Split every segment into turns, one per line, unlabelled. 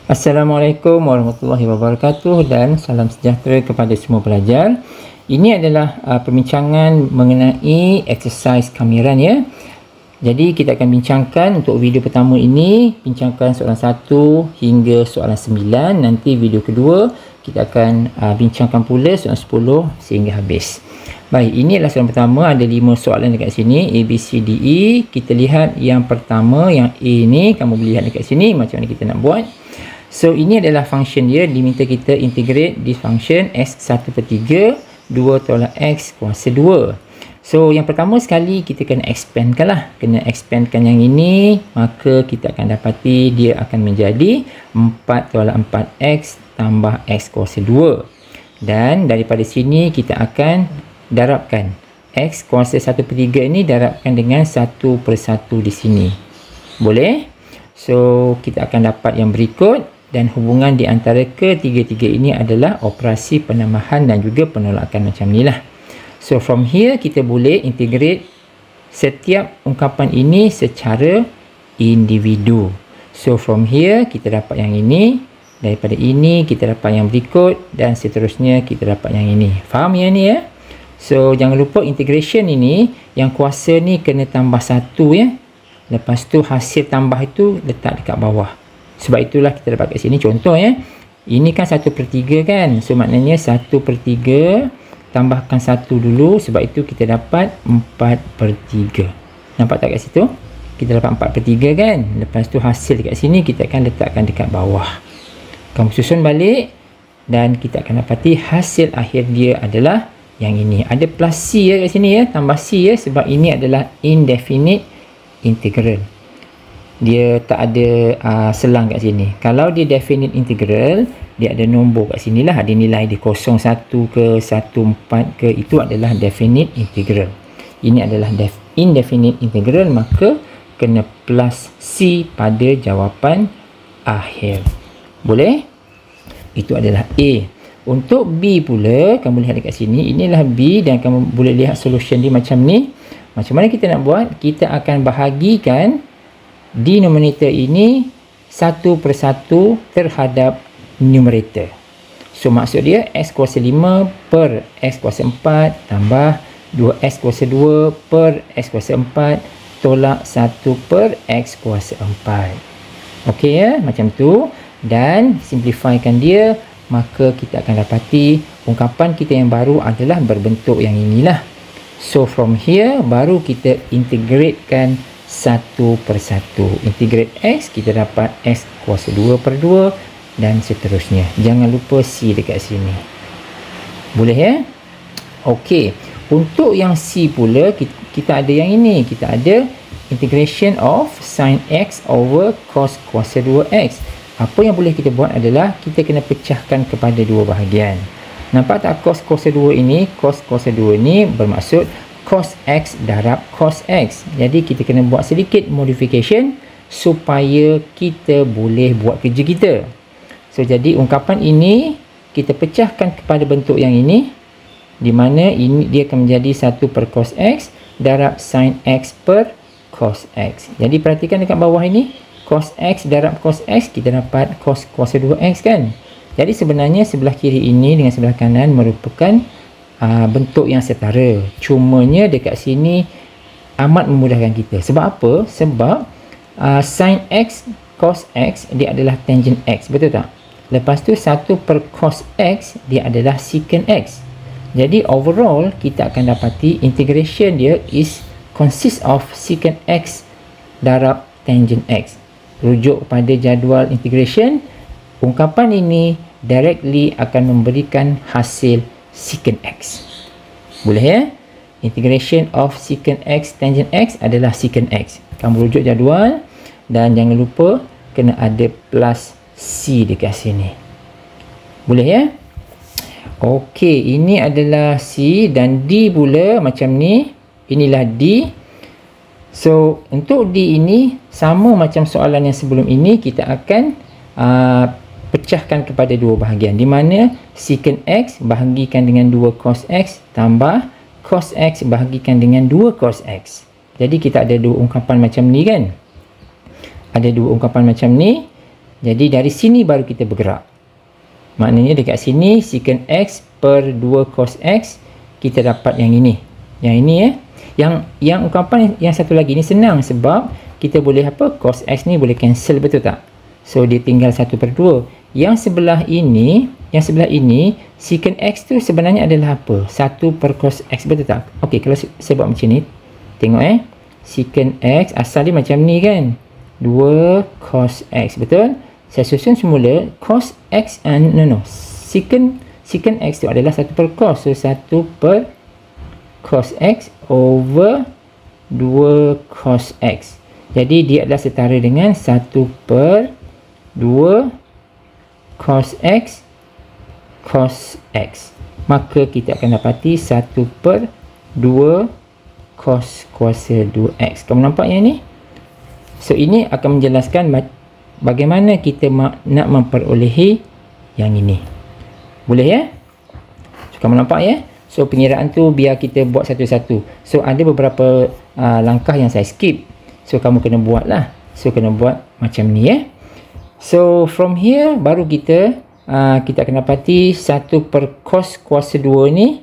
Assalamualaikum warahmatullahi wabarakatuh dan salam sejahtera kepada semua pelajar. Ini adalah perbincangan mengenai exercise kamiran ya. Jadi kita akan bincangkan untuk video pertama ini, bincangkan soalan 1 hingga soalan 9. Nanti video kedua kita akan bincangkan pula soalan 10 sehingga habis. Baik, ini adalah soalan pertama, ada 5 soalan dekat sini, A, B, C, D, E. Kita lihat yang pertama, yang A ni, kamu boleh lihat dekat sini macam mana kita nak buat. So, ini adalah function dia, diminta kita integrate this function x1/3, 2 tolak x kuasa 2. So, yang pertama sekali kita kena expandkan lah. Kena expandkan yang ini, maka kita akan dapati dia akan menjadi 4 tolak 4x tambah x kuasa 2. Dan daripada sini kita akan darabkan. X kuasa 1/3 ini darabkan dengan 1/1 di sini. Boleh? So, kita akan dapat yang berikut. Dan hubungan di antara ketiga-tiga ini adalah operasi penambahan dan juga penolakan macam ni lah. So from here kita boleh integrate setiap ungkapan ini secara individu. So from here kita dapat yang ini, daripada ini kita dapat yang berikut dan seterusnya kita dapat yang ini. Faham yang ni ya? So jangan lupa integration ini, yang kuasa ni kena tambah 1 ya. Lepas tu hasil tambah itu letak dekat bawah. Sebab itulah kita dapat kat sini contoh ya. Ini kan 1/3 kan. So maknanya 1/3 tambahkan 1 dulu. Sebab itu kita dapat 4/3. Nampak tak kat situ? Kita dapat 4/3 kan. Lepas tu hasil kat sini kita akan letakkan dekat bawah. Kamu susun balik. Dan kita akan dapati hasil akhir dia adalah yang ini. Ada plus C ya kat sini ya. Tambah C ya. Sebab ini adalah indefinite integral. Dia tak ada selang kat sini. Kalau dia definite integral, dia ada nombor kat sini lah. Ada nilai dia 0,1 ke 1,4 ke. Itu adalah definite integral. Ini adalah indefinite integral. Maka kena plus C pada jawapan akhir. Boleh? Itu adalah A. Untuk B pula, kamu lihat dekat sini. Inilah B dan kamu boleh lihat solution dia macam ni. Macam mana kita nak buat? Kita akan bahagikan denominator ini 1/1 terhadap numerator. So maksud dia x kuasa 5 per x kuasa 4 tambah 2x kuasa 2 per x kuasa 4 tolak 1 per x kuasa 4. Okey ya, macam tu. Dan simplifykan dia, maka kita akan dapati ungkapan kita yang baru adalah berbentuk yang inilah. So from here baru kita integratekan 1/1. Integrate x, kita dapat x kuasa 2/2 dan seterusnya. Jangan lupa C dekat sini. Boleh ya? Okey. Untuk yang C pula, kita ada yang ini. Kita ada integration of sin x over cos kuasa 2x. Apa yang boleh kita buat adalah kita kena pecahkan kepada dua bahagian. Nampak tak cos kuasa 2 ini? Cos kuasa 2 ini bermaksud cos x darab cos x. Jadi kita kena buat sedikit modification supaya kita boleh buat kerja kita. So jadi ungkapan ini kita pecahkan kepada bentuk yang ini, di mana ini dia akan menjadi 1 per cos x darab sin x per cos x. Jadi perhatikan dekat bawah ini, cos x darab cos x, kita dapat cos kuasa 2x kan. Jadi sebenarnya sebelah kiri ini dengan sebelah kanan merupakan bentuk yang setara. Cumanya dekat sini amat memudahkan kita. Sebab apa? Sebab sin x cos x dia adalah tangent x, betul tak? Lepas tu 1 per cos x dia adalah secant x. Jadi overall kita akan dapati integration dia consist of secant x darab tangent x. Rujuk pada jadual integration, ungkapan ini directly akan memberikan hasil secant x. Boleh ya? Integration of secant x tangent x adalah secant x. Kamu rujuk jadual dan jangan lupa kena ada plus C dekat sini. Boleh ya? Okey, ini adalah C dan D pula macam ni. Inilah D. So, untuk D ini sama macam soalan yang sebelum ini, kita akan pecahkan kepada dua bahagian, di mana secant x bahagikan dengan 2 cos x tambah cos x bahagikan dengan 2 cos x. Jadi kita ada dua ungkapan macam ni kan. Ada dua ungkapan macam ni. Jadi dari sini baru kita bergerak. Maknanya dekat sini secant x per 2 cos x, kita dapat yang ini. Yang ini ya. Yang ungkapan yang satu lagi ni senang sebab kita boleh apa? Cos x ni boleh cancel, betul tak? So dia tinggal 1/2. Yang sebelah ini secant x tu sebenarnya adalah apa? 1 per cos x, betul tak? Okey, kalau saya buat macam ni, tengok secant x asal dia macam ni kan, 2 cos x, betul? Saya susun semula cos x secant x tu adalah 1 per cos, so 1 per cos x over 2 cos x. Jadi dia adalah setara dengan 1 per 2 cos x cos x. Maka kita akan dapati 1 per 2 cos kuasa 2x. Kamu nampak yang ni? So ini akan menjelaskan bagaimana kita nak memperolehi yang ini. Boleh ya? So, kamu nampak ya? So pengiraan tu biar kita buat satu-satu. So ada beberapa langkah yang saya skip. So kamu kena buat lah. So kena buat macam ni ya. So from here baru kita akan dapati 1 per cos kuasa 2 ni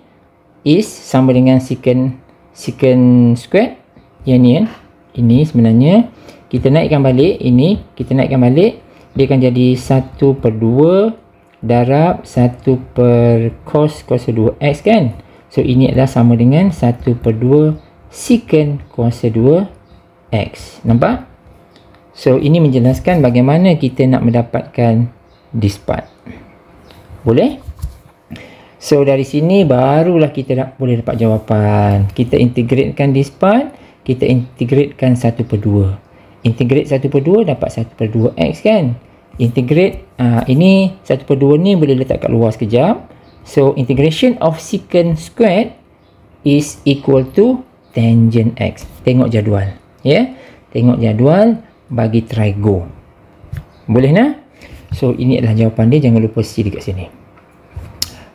is sama dengan secant squared. Yang ni kan. Ini sebenarnya kita naikkan balik, ini kita naikkan balik, dia akan jadi 1 per 2 darab 1 per cos kuasa 2x kan. So ini adalah sama dengan 1 per 2 secant kuasa 2x. Nampak? So ini menjelaskan bagaimana kita nak mendapatkan this part. Boleh? So dari sini barulah kita boleh dapat jawapan. Kita integratekan this part, kita integratekan 1 per 2. Integrate 1 per 2 dapat 1 per 2x kan. Integrate ini 1 per 2 ni boleh letak kat luar sekejap. So integration of secant squared is equal to tangent x. Tengok jadual ya. Tengok jadual bagi trigo. Boleh nak? So ini adalah jawapan dia, jangan lupa C dekat sini.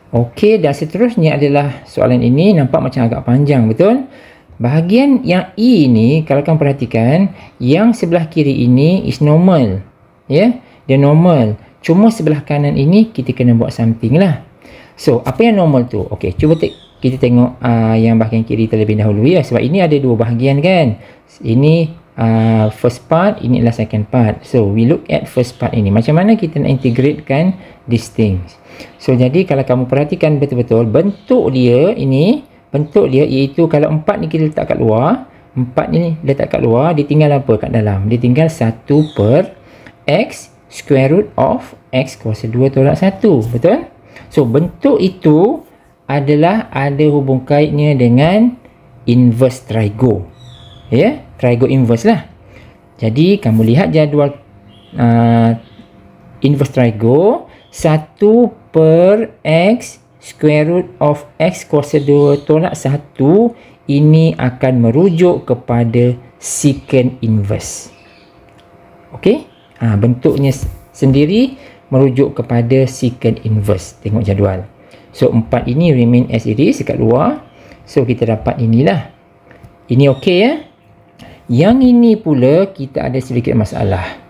Okey, dan seterusnya adalah soalan ini nampak macam agak panjang, betul? Bahagian yang E ni, kalau kamu perhatikan, yang sebelah kiri ini is normal. Ya, dia normal. Cuma sebelah kanan ini kita kena buat something lah. So, apa yang normal tu? Okey, cuba kita tengok yang bahagian kiri terlebih dahulu ya. Sebab ini ada dua bahagian kan. Ini first part, ini adalah second part. So, we look at first part ini. Macam mana kita nak integratekan these things. So, jadi kalau kamu perhatikan betul-betul, bentuk dia ini, bentuk dia iaitu kalau 4 ni kita letak kat luar, 4 ni letak kat luar, dia tinggal apa kat dalam? Dia tinggal 1 per x square root of x kuasa 2 tolak 1. Betul? So, bentuk itu adalah ada hubung kaitnya dengan inverse trigo. Ya, trigo inverse lah. Jadi, kamu lihat jadual inverse trigo, 1 per x square root of x kuasa 2 tolak 1 ini akan merujuk kepada secant inverse. Okey? Bentuknya sendiri merujuk kepada secant inverse. Tengok jadual. So 4 ini remain as it is dekat luar. So kita dapat inilah. Ini okey ya. Yang ini pula kita ada sedikit masalah.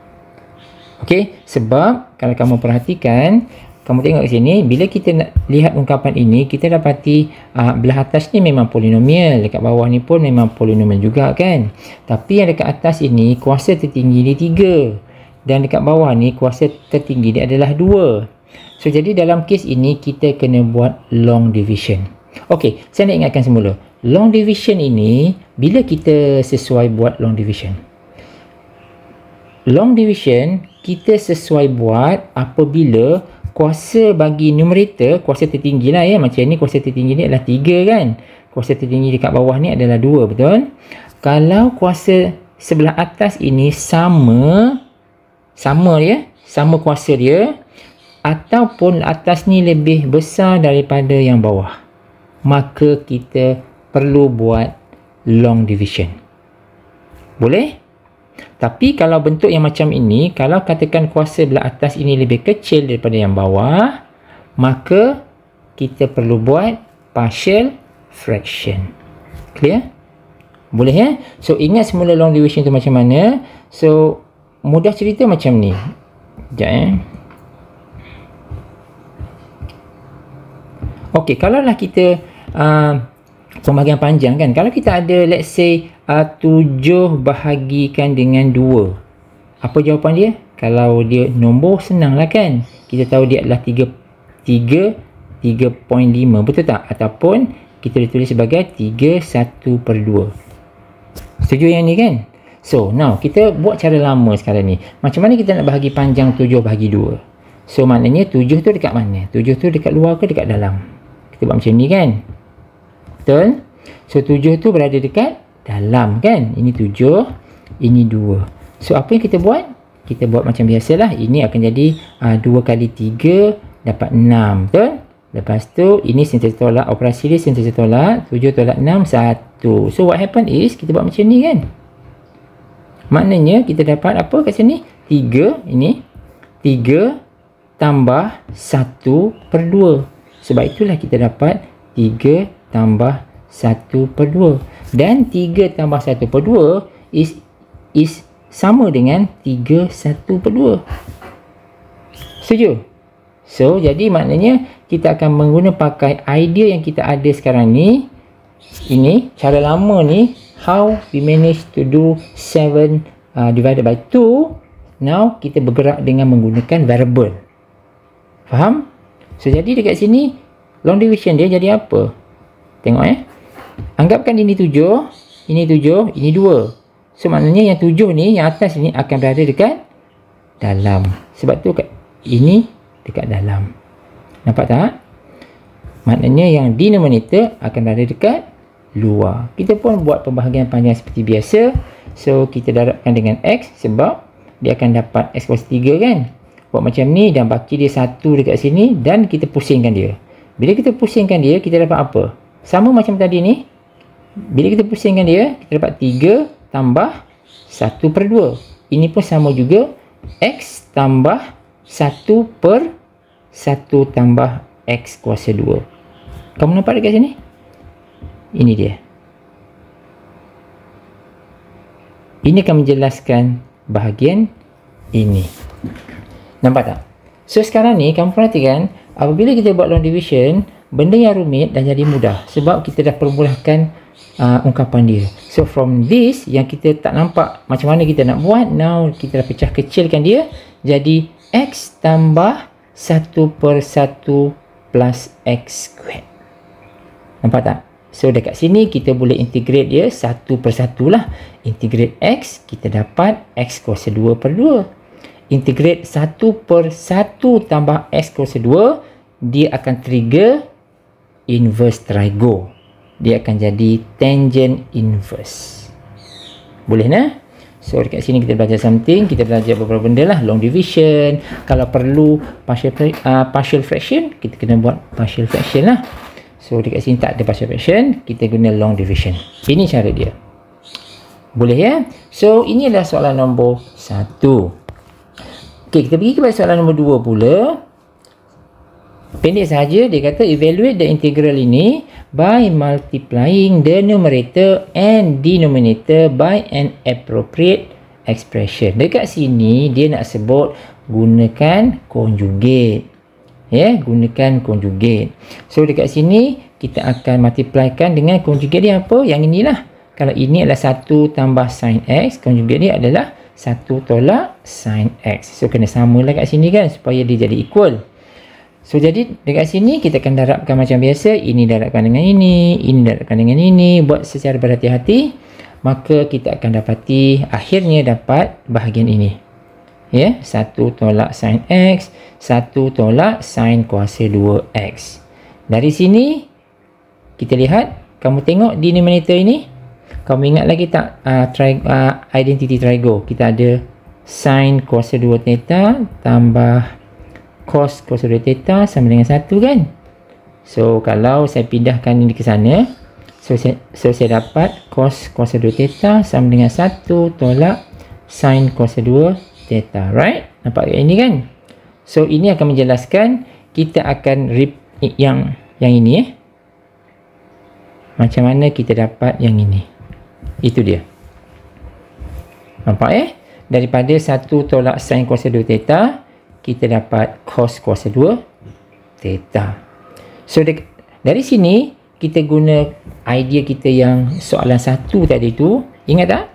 Okey, sebab kalau kamu perhatikan, kamu tengok di sini, bila kita nak lihat ungkapan ini, kita dapati belah atas ni memang polinomial, dekat bawah ni pun memang polinomial juga kan. Tapi yang dekat atas ini, kuasa tertinggi dia 3. Dan dekat bawah ni, kuasa tertinggi dia adalah 2. So, jadi dalam kes ini, kita kena buat long division. Okey, saya nak ingatkan semula. Long division ini, bila kita sesuai buat long division? Long division, kita sesuai buat apabila kuasa bagi numerator, kuasa tertinggi lah ya. Macam ni kuasa tertinggi ni adalah 3 kan. Kuasa tertinggi dekat bawah ni adalah 2, betul? Kalau kuasa sebelah atas ini sama ya, sama kuasa dia, ataupun atas ni lebih besar daripada yang bawah, maka kita perlu buat long division. Boleh? Tapi kalau bentuk yang macam ini, kalau katakan kuasa belah atas ini lebih kecil daripada yang bawah, maka kita perlu buat partial fraction. Clear? Boleh ya? So, ingat semula long division tu macam mana? So, mudah cerita macam ni. Sekejap Okey, kalaulah kita pembahagian panjang kan, kalau kita ada let's say 7 bahagikan dengan 2, apa jawapan dia? Kalau dia nombor, senanglah kan, kita tahu dia adalah 3.5, betul tak? Ataupun kita tulis sebagai 3/1/2. Setuju yang ni kan? So now kita buat cara lama sekarang ni. Macam mana kita nak bahagi panjang 7 bahagi 2? So maknanya 7 tu dekat mana? 7 tu dekat luar ke dekat dalam? Kita buat macam ni kan, betul? So 7 tu berada dekat dalam kan, ini 7, ini 2. So apa yang kita buat? Kita buat macam biasalah, ini akan jadi 2 kali 3 dapat 6, betul? Lepas tu ini sentiasa tolak, operasi dia sentiasa tolak, 7 tolak 6, 1. So what happen is, kita buat macam ni kan, maknanya kita dapat apa kat sini? 3, ini 3 tambah 1/2. Sebab itulah kita dapat 3 tambah 1/2. Dan 3 tambah 1/2 is sama dengan 3/1/2. Setuju? So, jadi maknanya kita akan menggunakan pakai idea yang kita ada sekarang ni. Ini, cara lama ni, how we manage to do 7 divided by 2. Now, kita bergerak dengan menggunakan variable. Faham? So, jadi dekat sini, long division dia jadi apa? Tengok Anggapkan ini 7, ini 7, ini 2. So, maknanya yang 7 ni, yang atas ni akan berada dekat dalam. Sebab tu ini dekat dalam. Nampak tak? Maknanya yang denominator akan berada dekat luar. Kita pun buat pembahagian panjang seperti biasa. So, kita darabkan dengan X sebab dia akan dapat X kuasa 3 kan? Buat macam ni dan baki dia 1 dekat sini dan kita pusingkan dia. Bila kita pusingkan dia, kita dapat apa? Sama macam tadi ni. Bila kita pusingkan dia, kita dapat 3 tambah 1/2. Ini pun sama juga. X tambah 1/1 tambah X kuasa 2. Kamu nampak dekat sini? Ini dia. Ini akan menjelaskan bahagian ini. Nampak tak? So sekarang ni kamu perhatikan, apabila kita buat long division, benda yang rumit dah jadi mudah sebab kita dah permulahkan ungkapan dia. So from this yang kita tak nampak macam mana kita nak buat, now kita dah pecah kecilkan dia jadi X tambah 1/1 plus X squared. Nampak tak? So dekat sini kita boleh integrate dia 1/1 lah. Integrate X, kita dapat X kuasa 2/2. Integrate 1/1 tambah X kuasa 2, dia akan trigger inverse trigo. Dia akan jadi tangent inverse. Boleh nah? So dekat sini kita belajar something, kita belajar beberapa benda lah. Long division, kalau perlu partial fraction, kita kena buat partial fraction lah. So dekat sini tak ada partial fraction, kita guna long division. Ini cara dia. Boleh ya? So ini adalah soalan nombor 1. Okey, kita pergi kepada soalan nombor 2 pula. Pendek saja, dia kata evaluate the integral ini by multiplying the numerator and denominator by an appropriate expression. Dekat sini dia nak sebut gunakan conjugate. Gunakan conjugate. So dekat sini kita akan multiplykan dengan conjugate dia apa? Yang inilah. Kalau ini adalah 1 tambah sin X, conjugate dia adalah 1 tolak sin X. So kena samalah kat sini kan supaya dia jadi equal. So jadi dekat sini kita akan darabkan macam biasa. Ini darabkan dengan ini darabkan dengan ini. Buat secara berhati-hati. Maka kita akan dapati akhirnya dapat bahagian ini. 1 tolak sin X, 1 tolak sin kuasa 2X. Dari sini kita lihat, kamu tengok denominator ini. Kamu ingat lagi tak identity trigo? Kita ada sin kuasa 2 theta tambah cos kuasa 2 theta sama dengan 1 kan? So kalau saya pindahkan ini ke sana, so saya dapat cos kuasa 2 theta sama dengan 1 tolak sin kuasa 2 theta, right? Nampak ini kan? So ini akan menjelaskan kita akan yang ini macam mana kita dapat yang ini. Itu dia. Nampak Daripada 1 tolak sin kuasa 2 theta, kita dapat cos kuasa 2 theta. So dari sini kita guna idea kita yang soalan 1 tadi tu. Ingat tak?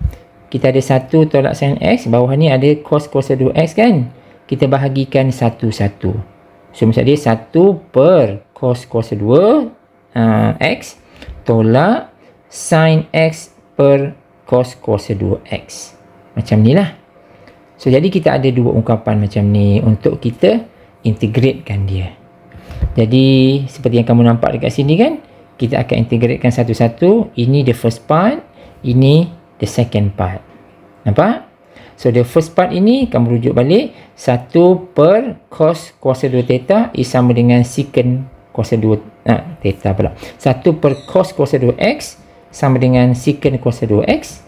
Kita ada 1 tolak sin x, bawah ni ada cos kuasa 2x kan? Kita bahagikan 1-1. So maksud dia 1 per cos kuasa 2 x tolak sin x per cos kuasa 2x. Macam ni lah. So jadi kita ada dua ungkapan macam ni untuk kita integratekan dia. Jadi seperti yang kamu nampak dekat sini kan, kita akan integratekan satu-satu. Ini the first part, ini the second part. Nampak? So the first part ini kamu rujuk balik, 1 per cos kuasa 2 theta is sama dengan secant kuasa 2 theta pula. 1 per cos kuasa 2x sama dengan secant kuasa 2x.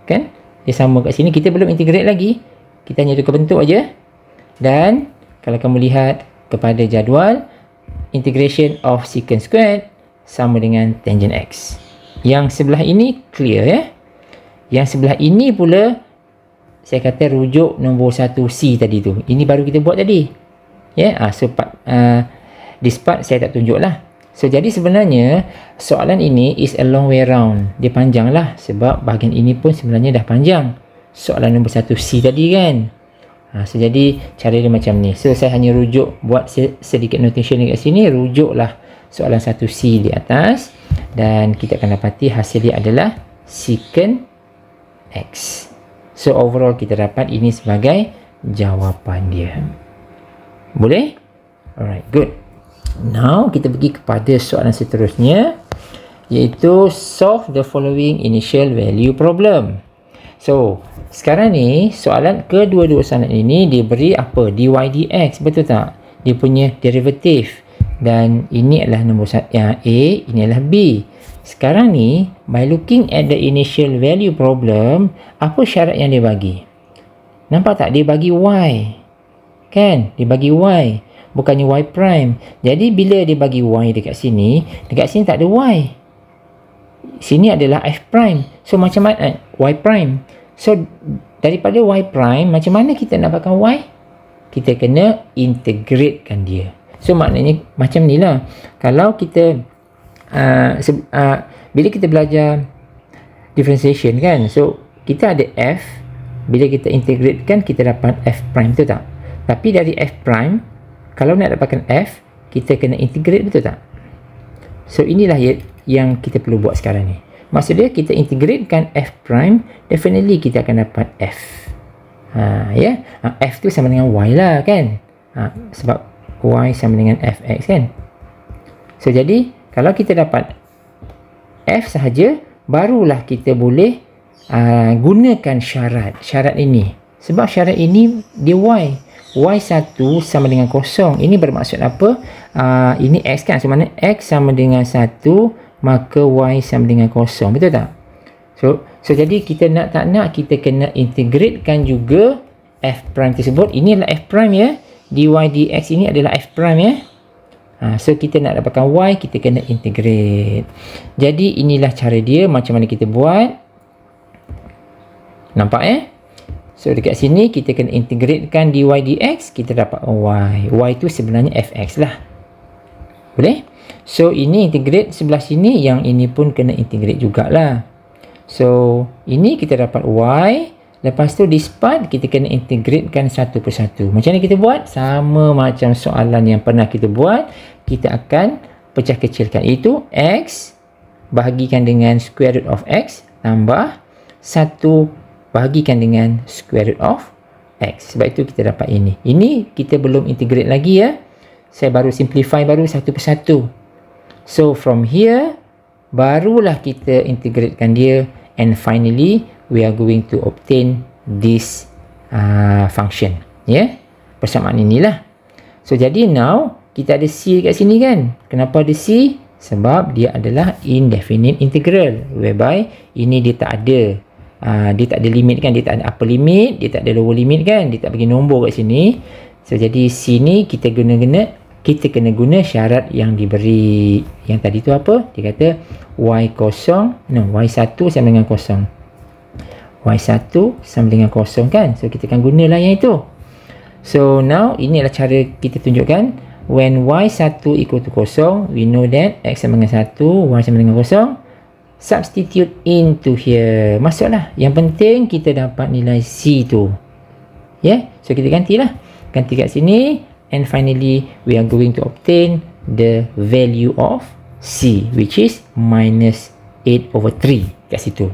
Kan? Dia sama kat sini. Kita belum integrate lagi. Kita hanya tukar bentuk aja. Dan kalau kamu lihat kepada jadual, integration of secant squared sama dengan tangent x. Yang sebelah ini clear ya. Yang sebelah ini pula saya kata rujuk nombor 1C tadi tu. Ini baru kita buat tadi. Ya, so this part saya tak tunjuk lah. So jadi sebenarnya soalan ini is a long way round. Dia panjang lah sebab bahagian ini pun sebenarnya dah panjang. Soalan nombor 1C tadi kan. So jadi cara dia macam ni. So saya hanya rujuk, buat sedikit notation dekat sini. Rujuklah soalan 1C di atas. Dan kita akan dapati hasil dia adalah secant x. So overall kita dapat ini sebagai jawapan dia. Boleh? Alright, good. Now kita pergi kepada soalan seterusnya, iaitu solve the following initial value problem. So sekarang ni soalan kedua-dua soalan ini diberi apa? dy dx, betul tak? Dia punya derivatif. Dan ini adalah nombor yang A, ini adalah B. Sekarang ni by looking at the initial value problem, apa syarat yang dia bagi? Nampak tak? Dia bagi y. Kan? Dia bagi y. Bukannya y prime. Jadi bila dia bagi y dekat sini tak ada y. Sini adalah f prime. So macam mana y prime? So daripada y prime, macam mana kita nak dapatkan y? Kita kena integratekan dia. So maknanya macam ni lah. Kalau kita bila kita belajar differentiation kan, so kita ada f. Bila kita integratekan, kita dapat f prime, betul tak? Tapi dari f prime, kalau nak dapatkan f, kita kena integrate, betul tak? So inilah yang kita perlu buat sekarang ni. Maksud dia kita integratekan f prime, definitely kita akan dapat f. F tu sama dengan y lah kan? Sebab y sama dengan fx kan? So jadi kalau kita dapat f sahaja, barulah kita boleh gunakan syarat ini. Sebab syarat ini dia y. Y1 sama dengan kosong. Ini bermaksud apa? Ini x kan? So mana x sama dengan 1, maka y sama dengan kosong. Betul tak? So jadi kita nak tak nak, kita kena integratekan juga f prime tersebut. Ini adalah f prime ya. dy dx ini adalah f prime ya. So kita nak dapatkan y, kita kena integrate. Jadi inilah cara dia, macam mana kita buat. Nampak ya? So dekat sini kita kena integratekan dy dx, kita dapat y. Y tu sebenarnya fx lah. Boleh? So ini integrate sebelah sini, yang ini pun kena integrate jugalah. So ini kita dapat y. Lepas tu this part kita kena integratekan satu persatu. Macam mana kita buat? Sama macam soalan yang pernah kita buat. Kita akan pecah kecilkan. Itu x bahagikan dengan square root of x tambah 1 bahagikan dengan square root of x. Sebab itu kita dapat ini. Ini kita belum integrate lagi ya. Saya baru simplify baru satu persatu. So from here, barulah kita integratekan dia. And finally, we are going to obtain this function. Ya. Persamaan inilah. So jadi now, kita ada c kat sini kan. Kenapa ada c? Sebab dia adalah indefinite integral. Whereby ini dia tak ada. Dia tak ada limit kan, dia tak ada upper limit, dia tak ada lower limit kan, dia tak bagi nombor kat sini. So jadi sini kita kena guna syarat yang diberi. Yang tadi tu apa? Dia kata y1 sama dengan kosong. Y1 sama dengan kosong kan. So kita akan gunalah yang itu. So now ini adalah cara kita tunjukkan when y1 equal to 0, we know that x sama dengan 1, y sama dengan 0. Substitute into here. Masuklah. Yang penting kita dapat nilai C tu. Yeah. So kita gantilah. Ganti kat sini. And finally, we are going to obtain the value of C, which is minus 8/3 kat situ.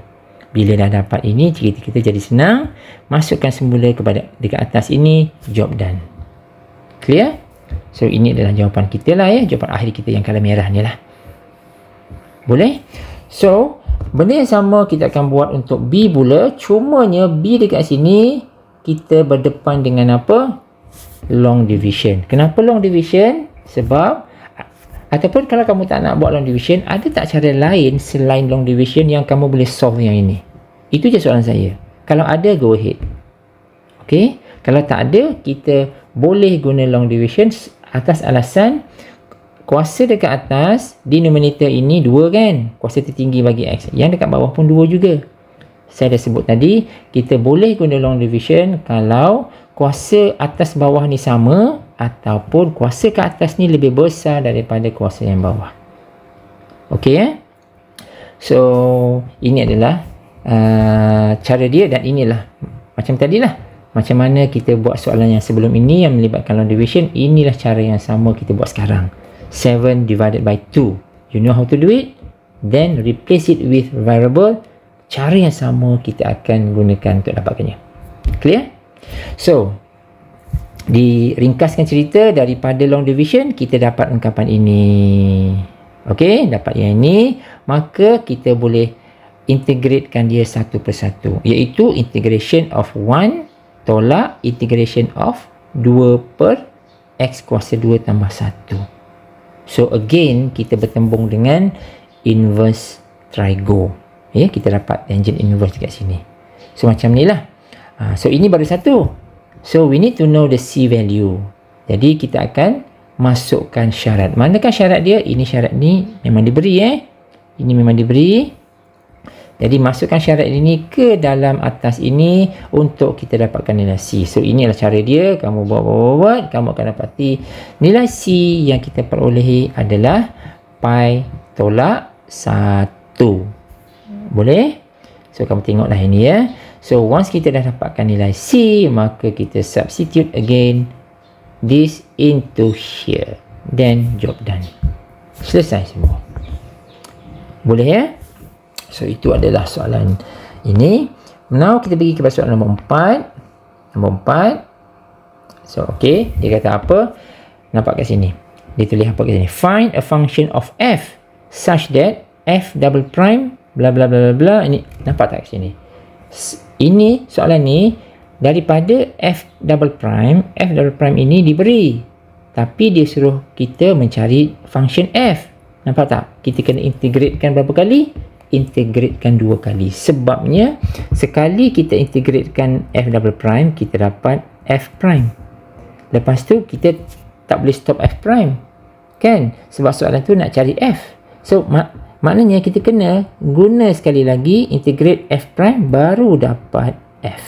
Bila dah dapat ini, cerita kita jadi senang. Masukkan semula kepada dekat atas ini, job done. Clear? So ini adalah jawapan kita lah ya. Jawapan akhir kita yang color merah ni lah. Boleh? So, benda yang sama kita akan buat untuk B pula. Cumanya B dekat sini, kita berdepan dengan apa? Long division. Kenapa long division? Sebab, ataupun kalau kamu tak nak buat long division, ada tak cara lain selain long division yang kamu boleh solve yang ini? Itu je soalan saya. Kalau ada, go ahead. Okay? Kalau tak ada, kita boleh guna long division atas alasan kuasa dekat atas, denominator ini 2 kan? Kuasa tertinggi bagi X. Yang dekat bawah pun 2 juga. Saya dah sebut tadi, kita boleh guna long division kalau kuasa atas bawah ni sama ataupun kuasa ke atas ni lebih besar daripada kuasa yang bawah. Okey eh? So, ini adalah cara dia dan inilah macam tadilah. Macam mana kita buat soalan yang sebelum ini yang melibatkan long division, inilah cara yang sama kita buat sekarang. 7 divided by 2. You know how to do it? Then replace it with variable. Cara yang sama kita akan gunakan untuk dapatkannya. Clear? So, diringkaskan cerita daripada long division, kita dapat ungkapan ini. Okey, dapat yang ini. Maka kita boleh integratekan dia satu persatu. Iaitu integration of 1 tolak integration of 2 per x kuasa 2 tambah 1. So again, kita bertembung dengan inverse trigo. Ya, kita dapat tangent inverse kat sini. So macam ni lah. So ini baru satu. So we need to know the C value. Jadi kita akan masukkan syarat. Manakah syarat dia? Ini syarat ni memang diberi Ini memang diberi. Jadi masukkan syarat ini ke dalam atas ini untuk kita dapatkan nilai C. So inilah cara dia. Kamu buat, kamu akan dapati nilai C yang kita perolehi adalah pi tolak 1. Boleh? So kamu tengoklah ini ya. So once kita dah dapatkan nilai C, maka kita substitute again this into here. Then job done. Selesai semua. Boleh ya? So itu adalah soalan ini. Now kita pergi kepada soalan nombor 4. Nombor 4. So okay, dia kata apa? Nampak kat sini. Dia tulis apa kat sini? Find a function of f such that f double prime bla bla bla bla bla. Ini nampak tak kat sini? Ini soalan ni daripada f double prime ini diberi. Tapi dia suruh kita mencari function f. Nampak tak? Kita kena integratekan berapa kali? Integratekan 2 kali. Sebabnya sekali kita integratekan f double prime, kita dapat f prime. Lepas tu kita tak boleh stop f prime kan, sebab soalan tu nak cari f. So maknanya kita kena guna sekali lagi integrate f prime baru dapat f.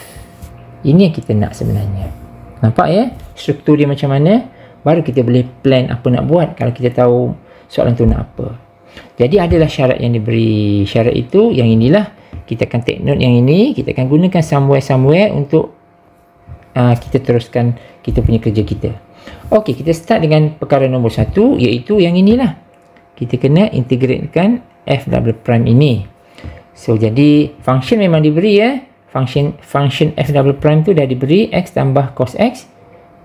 Ini yang kita nak sebenarnya. Nampak ya struktur dia macam mana? Baru kita boleh plan apa nak buat kalau kita tahu soalan tu nak apa. Jadi adalah syarat yang diberi. Syarat itu yang inilah. Kita akan take note yang ini. Kita akan gunakan somewhere untuk kita teruskan kita punya kerja kita. Okey, kita start dengan perkara nombor 1, iaitu yang inilah. Kita kena integratekan f double prime ini. So jadi function memang diberi function f double prime tu dah diberi x tambah cos x.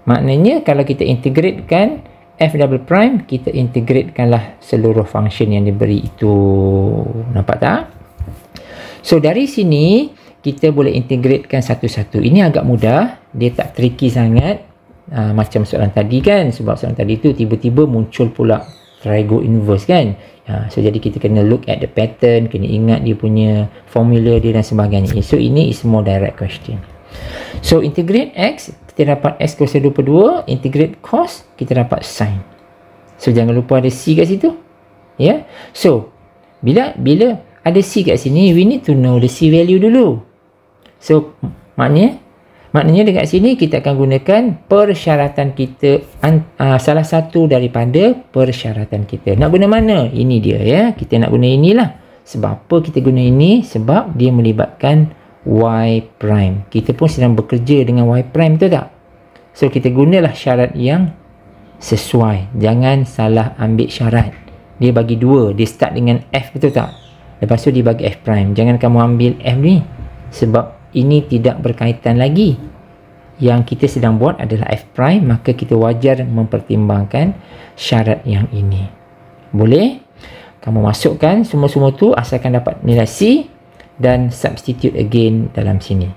Maknanya kalau kita integratekan f double prime, kita integratekanlah seluruh function yang diberi itu. Nampak tak? So dari sini kita boleh integratekan satu-satu. Ini agak mudah, dia tak tricky sangat macam soalan tadi kan. Sebab soalan tadi tu tiba-tiba muncul pula trigo inverse kan. So jadi kita kena look at the pattern, kena ingat dia punya formula dia dan sebagainya. So ini is more direct question. So integrate x, kita dapat x kuasa 2 per 2. Integrate cos, kita dapat sin. So jangan lupa ada c kat situ. Ya. So bila ada c kat sini, we need to know the c value dulu. So maknanya Maknanya dekat sini kita akan gunakan persyaratan kita, salah satu daripada persyaratan kita. Nak guna mana? Ini dia ya. Kita nak guna inilah. Sebab apa kita guna ini? Sebab dia melibatkan y prime. Kita pun sedang bekerja dengan y prime, betul tak? So kita gunalah syarat yang sesuai. Jangan salah ambil syarat. Dia bagi dua. Dia start dengan f, betul tak? Lepas tu dia bagi f prime. Jangan kamu ambil f ni. Sebab ini tidak berkaitan lagi. Yang kita sedang buat adalah f prime, maka kita wajar mempertimbangkan syarat yang ini. Boleh? Kamu masukkan semua-semua tu asalkan dapat nilai C dan substitute again dalam sini.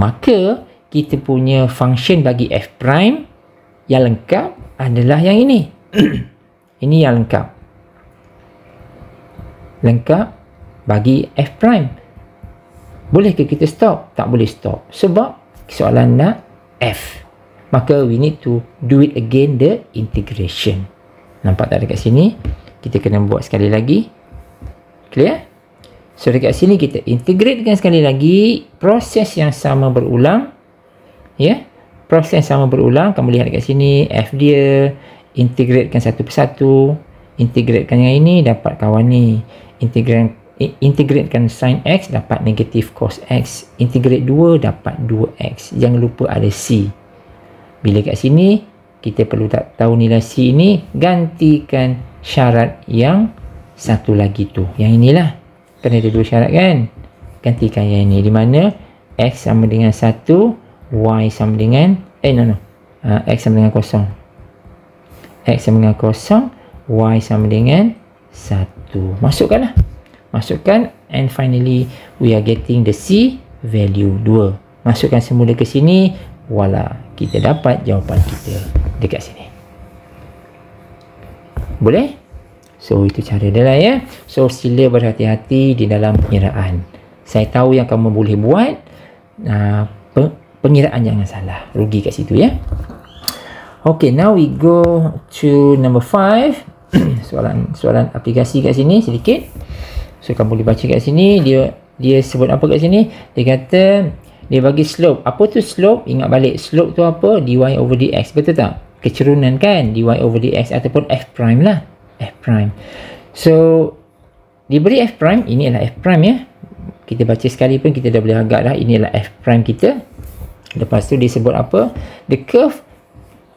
Maka kita punya function bagi f prime yang lengkap adalah yang ini. Ini yang lengkap. Lengkap bagi f prime. Bolehkah kita stop? Tak boleh stop. Sebab soalan nak f. Maka we need to do it again, the integration. Nampak tak dekat sini? Kita kena buat sekali lagi. Clear? So dekat sini kita integratekan sekali lagi. Proses yang sama berulang. Ya? Proses yang sama berulang. Kamu lihat dekat sini f dia. Integratekan satu persatu. Integratekan yang ini, dapat kawan ni. Integratekan sin x, dapat negatif cos x. Integrate 2, dapat 2x. Jangan lupa ada c. Bila kat sini kita perlu tak tahu nilai c ini, gantikan syarat yang satu lagi tu. Yang inilah. Kan ada dua syarat kan? Gantikan yang ini. Di mana x sama dengan 1, y sama dengan x sama dengan kosong. X sama dengan kosong, y sama dengan 1. Masukkanlah. Masukkan, and finally we are getting the C value 2. Masukkan semula ke sini, voila, kita dapat jawapan kita dekat sini. Boleh? So itu cara dia lah ya. So sila berhati-hati di dalam pengiraan. Saya tahu yang kamu boleh buat, pengiraan jangan salah. Rugi kat situ ya. Okay, now we go to number 5. soalan aplikasi kat sini sedikit. So kamu boleh baca kat sini, dia sebut apa kat sini? Dia kata dia bagi slope. Apa tu slope? Ingat balik, slope tu apa? dy over dx, betul tak? Kecerunan kan, dy over dx ataupun f prime lah. F prime. So diberi f prime, ini adalah f prime ya. Kita baca sekali pun kita dah boleh agak dah, ini adalah f prime kita. Lepas tu dia sebut apa? The curve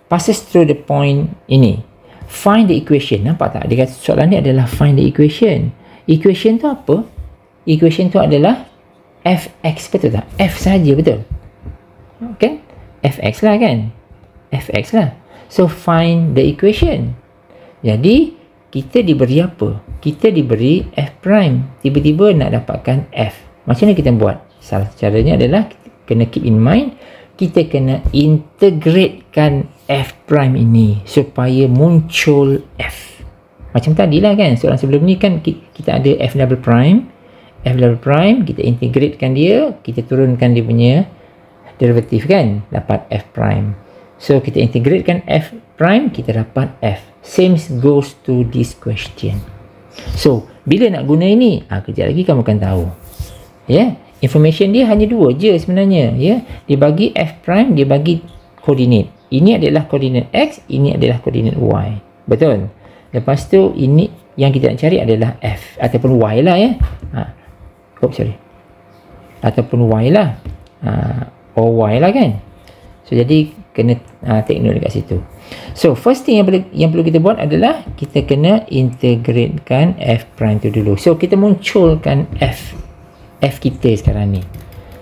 passes through the point ini. Find the equation. Nampak tak? Dia kata soalan ni adalah find the equation. Equation tu apa? Equation tu adalah fx, betul tak? F saja, betul? Kan? Fx lah kan? Fx lah. So find the equation. Jadi kita diberi apa? Kita diberi f prime. Tiba-tiba nak dapatkan f. Macam mana kita buat? Salah caranya adalah kena keep in mind, kita kena integratekan f prime ini supaya muncul f. Macam tadi lah kan, soalan sebelum ni kan kita ada f double prime. F double prime, kita integratekan dia, kita turunkan dia punya derivatif kan, dapat f prime. So kita integratekan f prime, kita dapat f. Same goes to this question. So bila nak guna ini, kejap lagi kamu akan tahu. Ya, information dia hanya dua je sebenarnya. Ya, dia bagi f prime, dia bagi koordinat. Ini adalah koordinat x, ini adalah koordinat y. Betul? Lepas tu ini yang kita nak cari adalah f ataupun y lah ya. Ataupun y lah. Or y lah kan. So jadi kena take note dekat situ. So first thing yang perlu kita buat adalah kita kena integratekan f prime tu dulu. So kita munculkan f kita sekarang ni.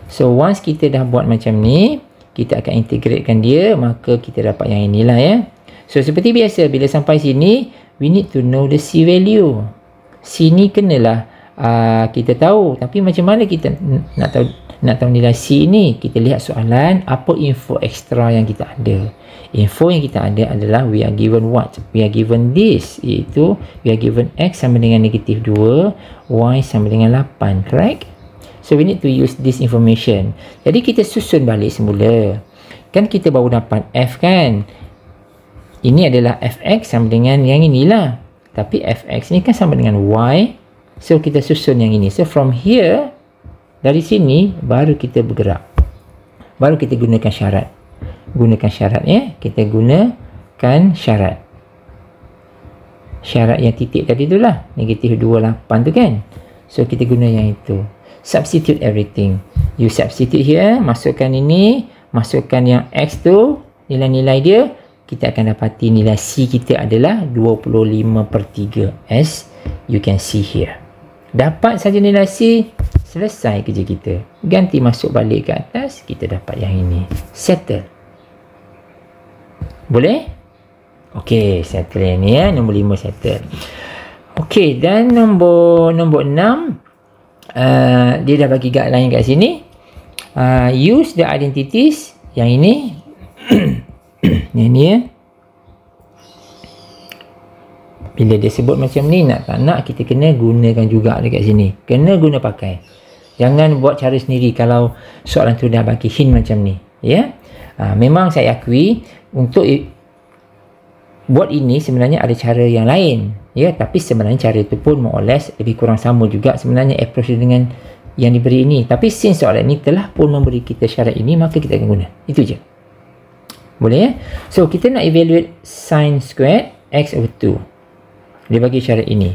So once kita dah buat macam ni, kita akan integratekan dia, maka kita dapat yang inilah ya. So seperti biasa, bila sampai sini we need to know the C value. C ni kenalah kita tahu, tapi macam mana kita nak tahu nilai C ni? Kita lihat soalan, apa info ekstra yang kita ada. Info yang kita ada adalah we are given what? We are given this, iaitu we are given x sama dengan negatif 2, y sama dengan 8, correct? So we need to use this information. Jadi kita susun balik semula. Kan kita baru dapat f kan? Ini adalah fx sama dengan yang inilah. Tapi fx ni kan sama dengan y. So kita susun yang ini. So from here, dari sini baru kita bergerak. baru kita gunakan syarat. Gunakan syarat ya. Kita gunakan syarat. Syarat yang titik tadi tu lah. Negatif 28 tu kan. So kita guna yang itu. Substitute everything. You substitute here. Masukkan ini. Masukkan yang X tu. Nilai-nilai dia. Kita akan dapati nilai C kita adalah 25/3. As you can see here. Dapat saja nilai C. Selesai kerja kita. Ganti masuk balik ke atas. Kita dapat yang ini. Settle. Boleh? Okey, settle yang ni ya. Nombor 5 settle. Okey, dan nombor 6. Dia dah bagi guideline kat sini. Use the identities. Yang ini. Yang ni ya. Bila dia sebut macam ni, nak tak nak kita kena gunakan juga dekat sini. Kena guna pakai. Jangan buat cara sendiri kalau soalan tu dah bagi hint macam ni. Ya. Memang saya akui untuk buat ini sebenarnya ada cara yang lain. Ya, tapi sebenarnya cara itu pun more or less lebih kurang sama juga sebenarnya approach dengan yang diberi ini. Tapi since soalan ini telah pun memberi kita syarat ini, maka kita akan guna. Itu je. Boleh ya? So, kita nak evaluate sin squared x over 2. Dia bagi syarat ini.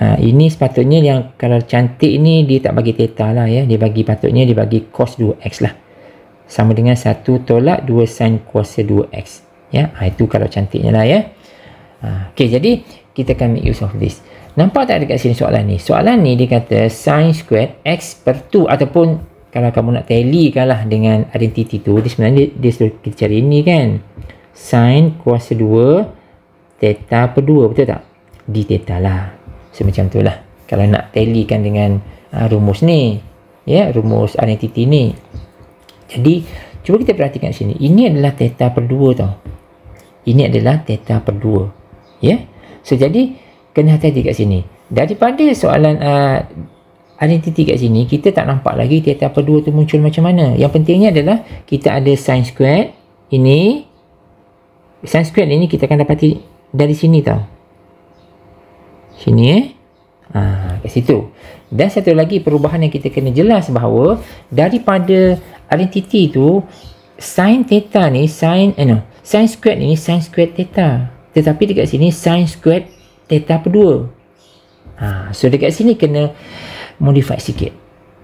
Ini sepatutnya yang kalau cantik ni dia tak bagi theta lah ya. Patutnya dia bagi cos 2x lah. Sama dengan 1 tolak 2 sin kuasa 2x. Ya, itu kalau cantiknya lah ya. Okey, jadi kita akan make use of this. Nampak tak dekat sini soalan ni? Soalan ni dia kata sin squared x per 2 ataupun kalau kamu nak tallykan lah dengan identity tu, dia sebenarnya dia suruh kita cari ini kan. Sin kuasa 2 theta per 2, betul tak? Di theta lah. So macam tu lah. Kalau nak tallykan dengan rumus ni. Ya, rumus identity ni. Jadi, cuba kita perhatikan sini. Ini adalah theta per 2 tau. Ini adalah theta per 2. Ya. So, jadi, kena hati-hati kat sini. Daripada soalan identity kat sini, kita tak nampak lagi theta per 2 tu muncul macam mana. Yang pentingnya adalah, kita ada sin squared. Ini. Sin squared ini kita akan dapati dari sini tau. Sini kat situ. Dan satu lagi perubahan yang kita kena jelas bahawa daripada identity tu sin theta ni sin squared ni sin squared theta. Tetapi dekat sini sin squared theta per 2. So dekat sini kena modify sikit.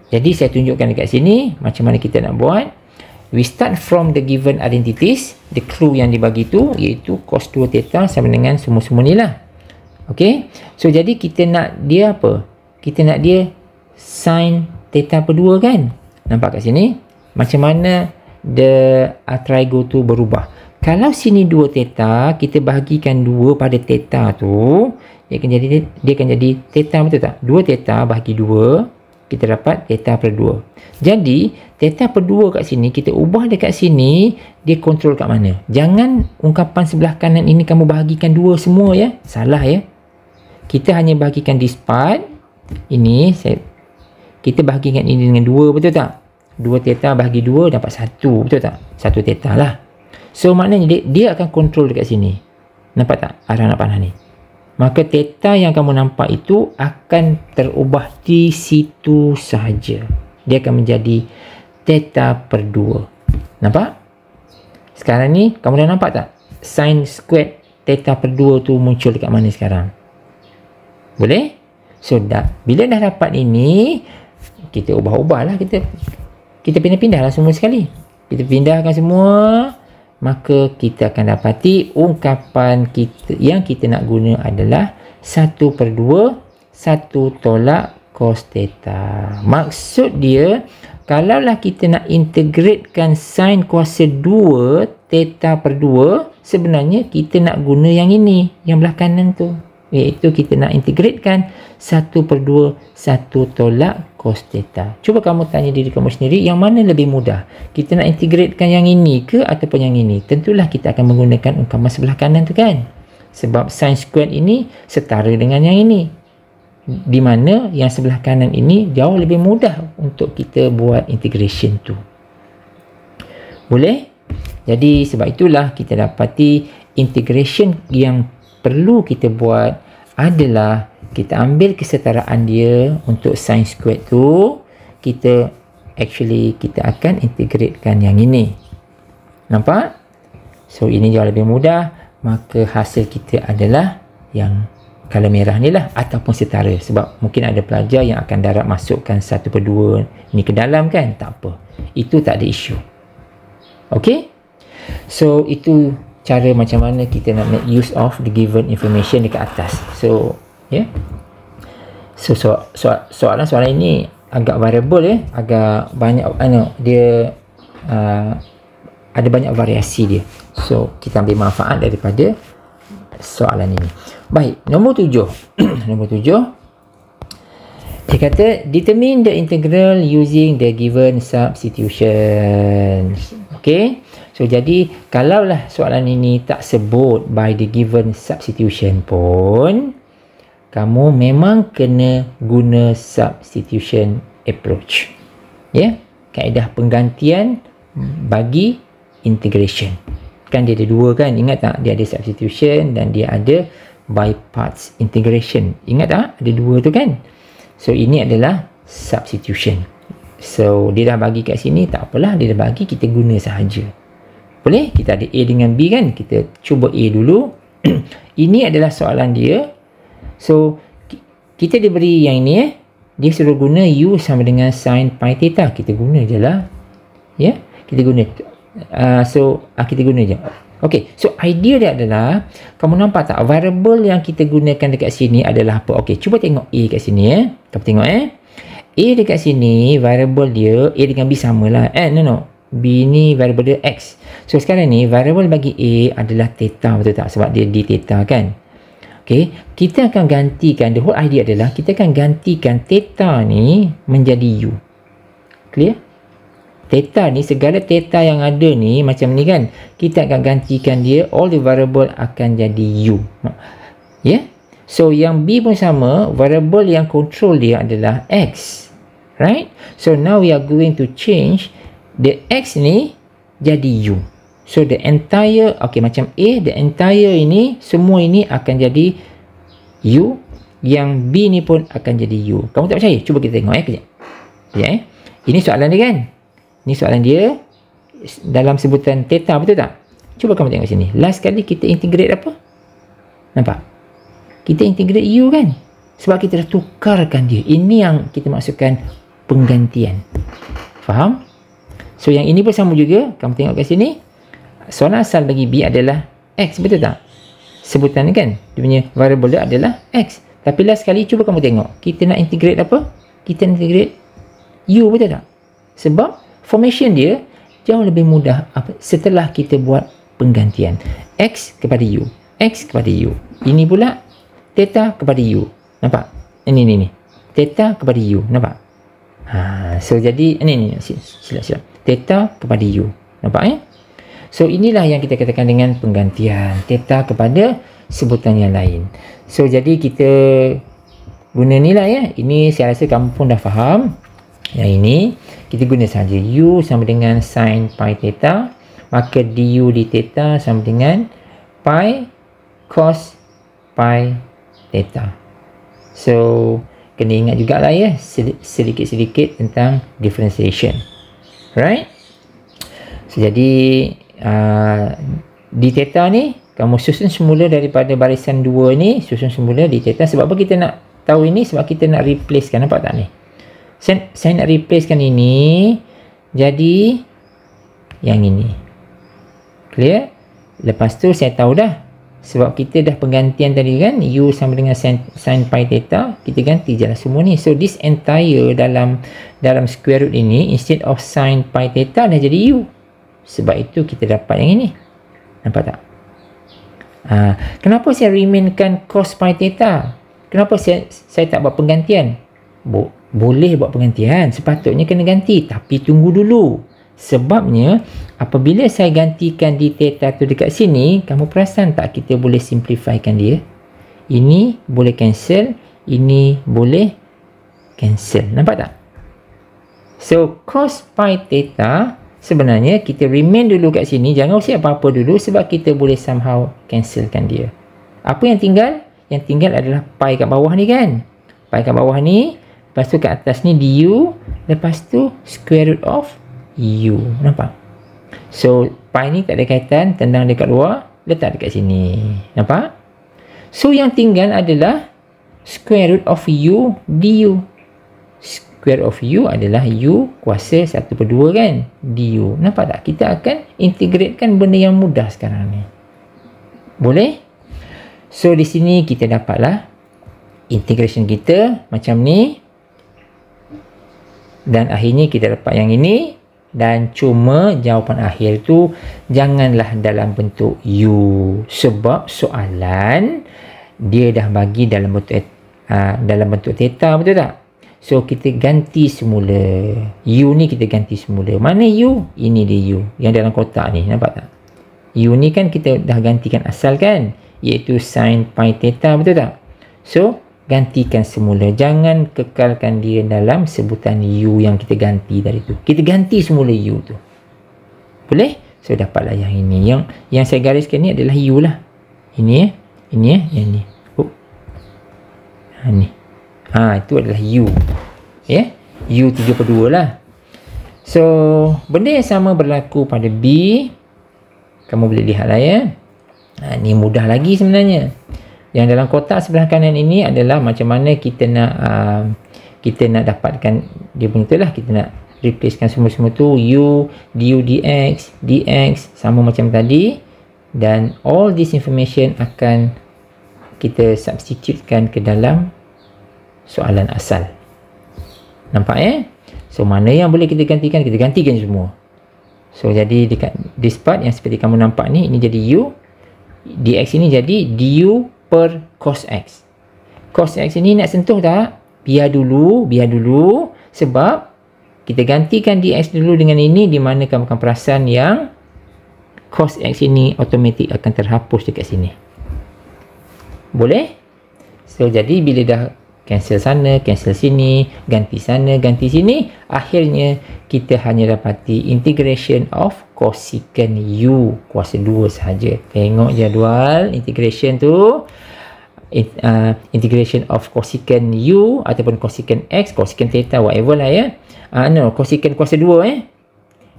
Jadi saya tunjukkan dekat sini macam mana kita nak buat. We start from the given identities. The clue yang dibagi tu iaitu cos 2 theta sama dengan semua-semua ni lah. Okey. So, jadi kita nak dia apa? Kita nak dia sin theta per 2 kan? Nampak kat sini? Macam mana the triangle tu berubah. Kalau sini 2 theta, kita bahagikan 2 pada theta tu, dia akan jadi theta, betul tak? 2 theta bahagi 2, kita dapat theta per 2. Jadi, theta per 2 kat sini, kita ubah dekat sini, dia kontrol kat mana? Jangan ungkapan sebelah kanan ini kamu bahagikan 2 semua ya. Salah ya. Kita hanya bahagikan this part. Ini, kita bahagikan ini dengan 2, betul tak? 2 theta bahagi 2 dapat 1, betul tak? 1 theta lah. So, maknanya dia akan kontrol dekat sini. Nampak tak arah nak panah ni? Maka theta yang kamu nampak itu akan terubah di situ sahaja. Dia akan menjadi theta per 2. Nampak? Sekarang ni, kamu dah nampak tak? Sin squared theta per 2 tu muncul dekat mana sekarang? Boleh? So, bila dah dapat ini, kita ubah-ubah lah. Kita pindah-pindah lah semua sekali. Kita pindahkan semua. Maka kita akan dapati ungkapan kita yang kita nak guna adalah 1 per 2, 1 tolak cos theta. Maksud dia, kalaulah kita nak integratekan sin kuasa 2 theta per 2, sebenarnya kita nak guna yang ini, yang belah kanan tu. Iaitu kita nak integratekan 1 per 2, 1 tolak cos theta. Cuba kamu tanya diri kamu sendiri, yang mana lebih mudah? Kita nak integratekan yang ini ke ataupun yang ini? Tentulah kita akan menggunakan ungkapan sebelah kanan tu kan? Sebab sin squared ini setara dengan yang ini. Di mana yang sebelah kanan ini jauh lebih mudah untuk kita buat integration tu. Boleh? Jadi sebab itulah kita dapati integration yang perlu kita buat adalah kita ambil kesetaraan dia untuk sin squared tu, kita actually kita akan integratekan yang ini. Nampak? So ini jauh lebih mudah, maka hasil kita adalah yang color merah ni lah, ataupun setara, sebab mungkin ada pelajar yang akan darab masukkan 1/2 ni ke dalam kan, tak apa, itu tak ada isu. ok, so itu cara macam mana kita nak make use of the given information dekat atas. So yeah, so soalan ini agak variable agak banyak, dia ada banyak variasi dia. So kita ambil manfaat daripada soalan ini. Baik, nombor 7. Nombor 7, dia kata determine the integral using the given substitution. ok, so jadi kalaulah soalan ini tak sebut by the given substitution pun, kamu memang kena guna substitution approach. Ya, kaedah penggantian bagi integration. Kan dia ada dua kan, ingat tak? Dia ada substitution dan dia ada by parts integration. Ingat tak? Ada dua tu kan. So ini adalah substitution. So dia dah bagi kat sini, tak apalah, dia dah bagi, kita guna sahaja. Boleh? Kita ada A dengan B kan, kita cuba A dulu. Ini adalah soalan dia. So kita diberi yang ini dia suruh guna U sama dengan sin pi theta. Kita guna je lah. Ya, kita guna. Kita guna je. Okey, so idea dia adalah, kamu nampak tak variable yang kita gunakan dekat sini adalah apa? Okey, cuba tengok A kat sini Kamu tengok A dekat sini variable dia A dengan B samalah. No. B ni variable dia X. So sekarang ni variable bagi A adalah theta, betul tak? Sebab dia d theta kan. Okey, kita akan gantikan, the whole idea adalah kita akan gantikan theta ni menjadi U. Clear? Theta ni, segala theta yang ada ni macam ni kan, kita akan gantikan dia, all the variable akan jadi U. Yeah? So yang B pun sama, variable yang control dia adalah X. Right? So now we are going to change the X ni jadi U. So the entire, okay, macam A, the entire ini, semua ini akan jadi U. Yang B ni pun akan jadi U. Kamu tak percaya? Cuba kita tengok kejap. Kejap Ini soalan dia kan? Ini soalan dia dalam sebutan theta, betul tak? Cuba kamu tengok sini. Last kali kita integrate apa? Nampak? Kita integrate U kan? Sebab kita dah tukarkan dia. Ini yang kita maksudkan penggantian. Faham? So yang ini pun sama juga. Kamu tengok kat sini. Soalan asal bagi B adalah X, betul tak? Sebutan ni kan? Dia punya variable dia adalah X. Tapi last kali cuba kamu tengok. Kita nak integrate apa? Kita integrate U, betul tak? Sebab formation dia jauh lebih mudah setelah kita buat penggantian. X kepada U. X kepada U. Ini pula theta kepada U. Nampak? Ini. Theta kepada U. Nampak? So jadi, ini. Silap. Theta kepada U. Nampak So inilah yang kita katakan dengan penggantian. Theta kepada sebutan yang lain. So jadi kita guna ni lah Ini saya rasa kamu pun dah faham. Yang ini kita guna saja U sama dengan sin pi theta, maka du d theta sama dengan pi cos pi theta. So kena ingat jugalah sedikit-sedikit tentang differentiation. Right? So jadi d theta ni kamu susun semula daripada barisan 2 ni, susun semula d theta. Sebab apa kita nak tahu ini? Sebab kita nak replace kan. Nampak tak ni? Saya nak replacekan ini jadi yang ini. Clear? Lepas tu saya tahu dah, sebab kita dah penggantian tadi kan, U sama dengan sin pi theta, kita ganti je lah semua ni. So this entire dalam square root ini, instead of sin pi theta dah jadi U. Sebab itu kita dapat yang ini. Nampak tak? Kenapa saya remainkan cos pi theta? Kenapa saya tak buat penggantian? Boleh buat penggantian, sepatutnya kena ganti, tapi tunggu dulu. Sebabnya apabila saya gantikan d theta tu dekat sini, kamu perasan tak kita boleh simplifykan dia? Ini boleh cancel, ini boleh cancel. Nampak tak? So cos pi theta sebenarnya kita remain dulu kat sini, jangan usah apa-apa dulu, sebab kita boleh somehow cancelkan dia. Apa yang tinggal? Yang tinggal adalah pi kat bawah ni kan. Pi kat bawah ni, lepas tu kat atas ni du, lepas tu square root of u. Nampak? So pi ni tak ada kaitan, tendang dekat luar, letak dekat sini. Nampak? So yang tinggal adalah square root of u du. Square of u adalah u kuasa 1/2 kan, du. Nampak tak? Kita akan integratekan benda yang mudah sekarang ni. Boleh? So di sini kita dapatlah integration kita macam ni, dan akhirnya kita dapat yang ini. Dan cuma jawapan akhir tu janganlah dalam bentuk u, sebab soalan dia dah bagi dalam bentuk theta, betul tak? So kita ganti semula. U ni kita ganti semula. Mana u? Ini dia u yang dalam kotak ni, nampak tak? U ni kan kita dah gantikan asal kan, iaitu sin pi theta, betul tak? So gantikan semula, jangan kekalkan dia dalam sebutan u yang kita ganti tadi tu. Kita ganti semula u tu. Boleh? So dapatlah yang ini. Yang saya gariskan ni adalah u lah. Ini yang ni. Oh. Ni. Itu adalah u. Ya? U 3/2 lah. So benda yang sama berlaku pada b. Kamu boleh lihat lah ya. Ni mudah lagi sebenarnya. Yang dalam kotak sebelah kanan ini adalah macam mana kita nak dapatkan dia punya tu lah. Kita nak replacekan semua-semua tu, u, du dx sama macam tadi, dan all this information akan kita substitutekan ke dalam soalan asal. Nampak So mana yang boleh kita gantikan semua. So jadi dekat this part yang seperti kamu nampak ni, ini jadi u, dx ini jadi du per cos x. Cos x ini nak sentuh tak? Biar dulu, sebab kita gantikan dx dulu dengan ini, di mana kamu akan perasan yang cos x ini automatik akan terhapus dekat sini. Boleh? So jadi bila dah cancel sana, cancel sini, ganti sana, ganti sini, akhirnya kita hanya dapati integration of cosecant u kuasa 2 sahaja. Tengok jadual integration tu. Integration of cosecant u ataupun cosecant x, cosecant theta, whatever lah ya. Cosecant kuasa 2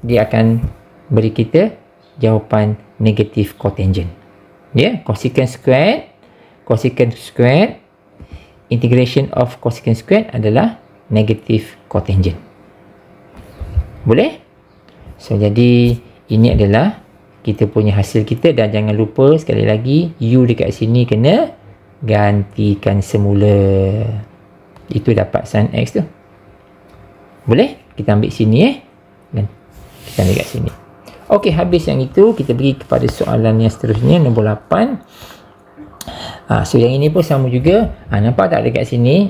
dia akan beri kita jawapan negatif cotangent. Cosecant squared, integration of cosecant squared adalah negatif cotangent. Boleh? So jadi ini adalah kita punya hasil kita, dan jangan lupa sekali lagi u dekat sini kena gantikan semula. Itu dapat sin x tu. Boleh? Kita ambil sini dan kita ambil kat sini. Okey, habis yang itu, kita pergi kepada soalan yang seterusnya, nombor 8. So yang ini pun sama juga. Nampak tak dekat sini?